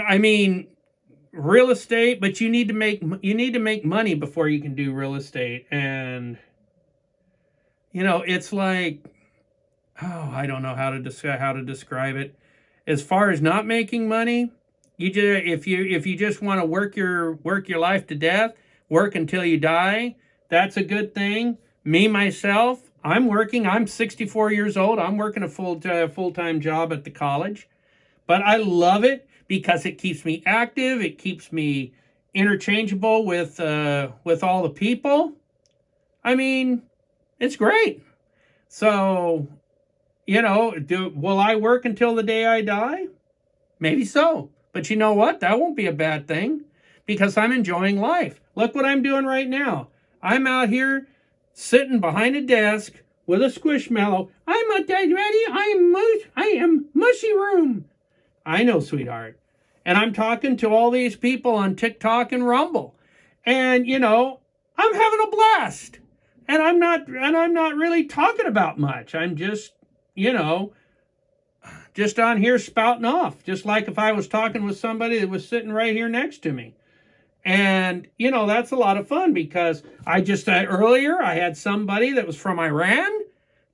A: I mean, real estate, but you need to make money before you can do real estate. And it's like, oh, I don't know how to describe it. As far as not making money, if you just want to work your life to death, work until you die, that's a good thing. Me myself, I'm working. I'm 64 years old. I'm working a full-time job at the college, but I love it because it keeps me active. It keeps me interchangeable with all the people. I mean, it's great. So, will I work until the day I die? Maybe so. But you know what? That won't be a bad thing because I'm enjoying life. Look what I'm doing right now. I'm out here sitting behind a desk with a squishmallow. I'm not dead ready. I am mushy room. I know, sweetheart. And I'm talking to all these people on TikTok and Rumble. And I'm having a blast. And I'm not really talking about much. I'm you know, just on here spouting off, just like if I was talking with somebody that was sitting right here next to me. And, that's a lot of fun because earlier I had somebody that was from Iran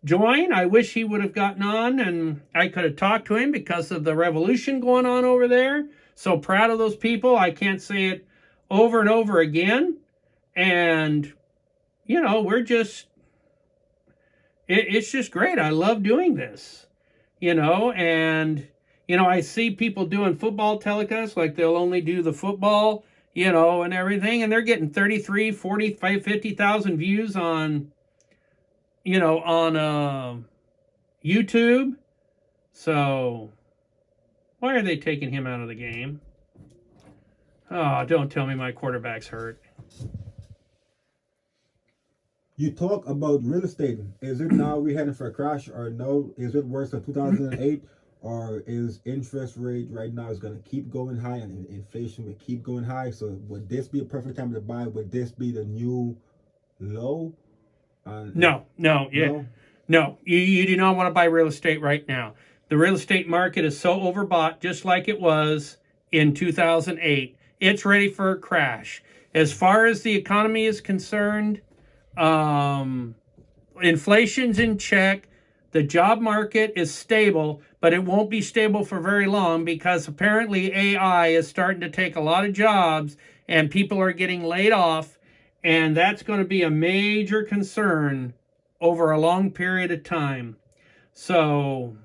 A: join. I wish he would have gotten on and I could have talked to him because of the revolution going on over there. So proud of those people. I can't say it over and over again. And, we're it's just great. I love doing this, and, I see people doing football telecasts, like they'll only do the football, and everything, and they're getting 33, 45, 50,000 views on, on YouTube. So why are they taking him out of the game? Oh, don't tell me my quarterback's hurt.
B: You talk about real estate. Is it now we heading for a crash or no? Is it worse than 2008? Or is interest rate right now is going to keep going high and inflation will keep going high? So would this be a perfect time to buy? Would this be the new low?
A: No. You do not want to buy real estate right now. The real estate market is so overbought, just like it was in 2008. It's ready for a crash. As far as the economy is concerned, inflation's in check. The job market is stable, but it won't be stable for very long because apparently AI is starting to take a lot of jobs and people are getting laid off. And that's going to be a major concern over a long period of time. So,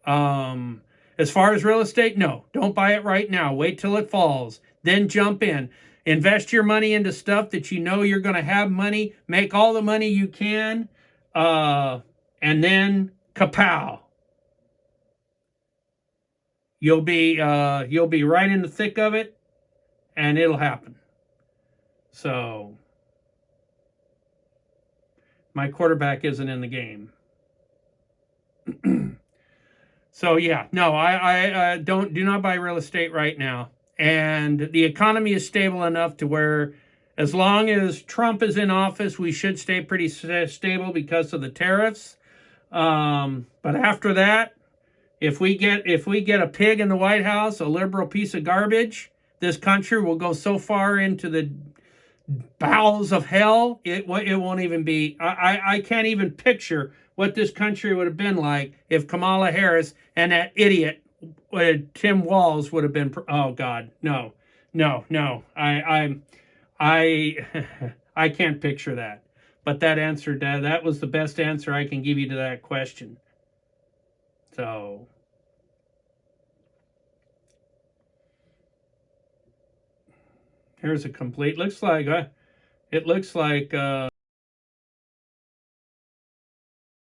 A: as far as real estate, no, don't buy it right now. Wait till it falls, then jump in. Invest your money into stuff that you're going to have money. Make all the money you can, and then kapow. You'll be right in the thick of it, and it'll happen. So my quarterback isn't in the game. So yeah, no, I do not buy real estate right now. And the economy is stable enough to where as long as Trump is in office, we should stay pretty stable because of the tariffs. But after that, if we get a pig in the White House, a liberal piece of garbage, this country will go so far into the bowels of hell, it won't even be. I can't even picture what this country would have been like if Kamala Harris and that idiot Tim Walz would have been. Oh God, no. I I can't picture that. But that was the best answer I can give you to that question. So here's a complete. Looks like it looks like.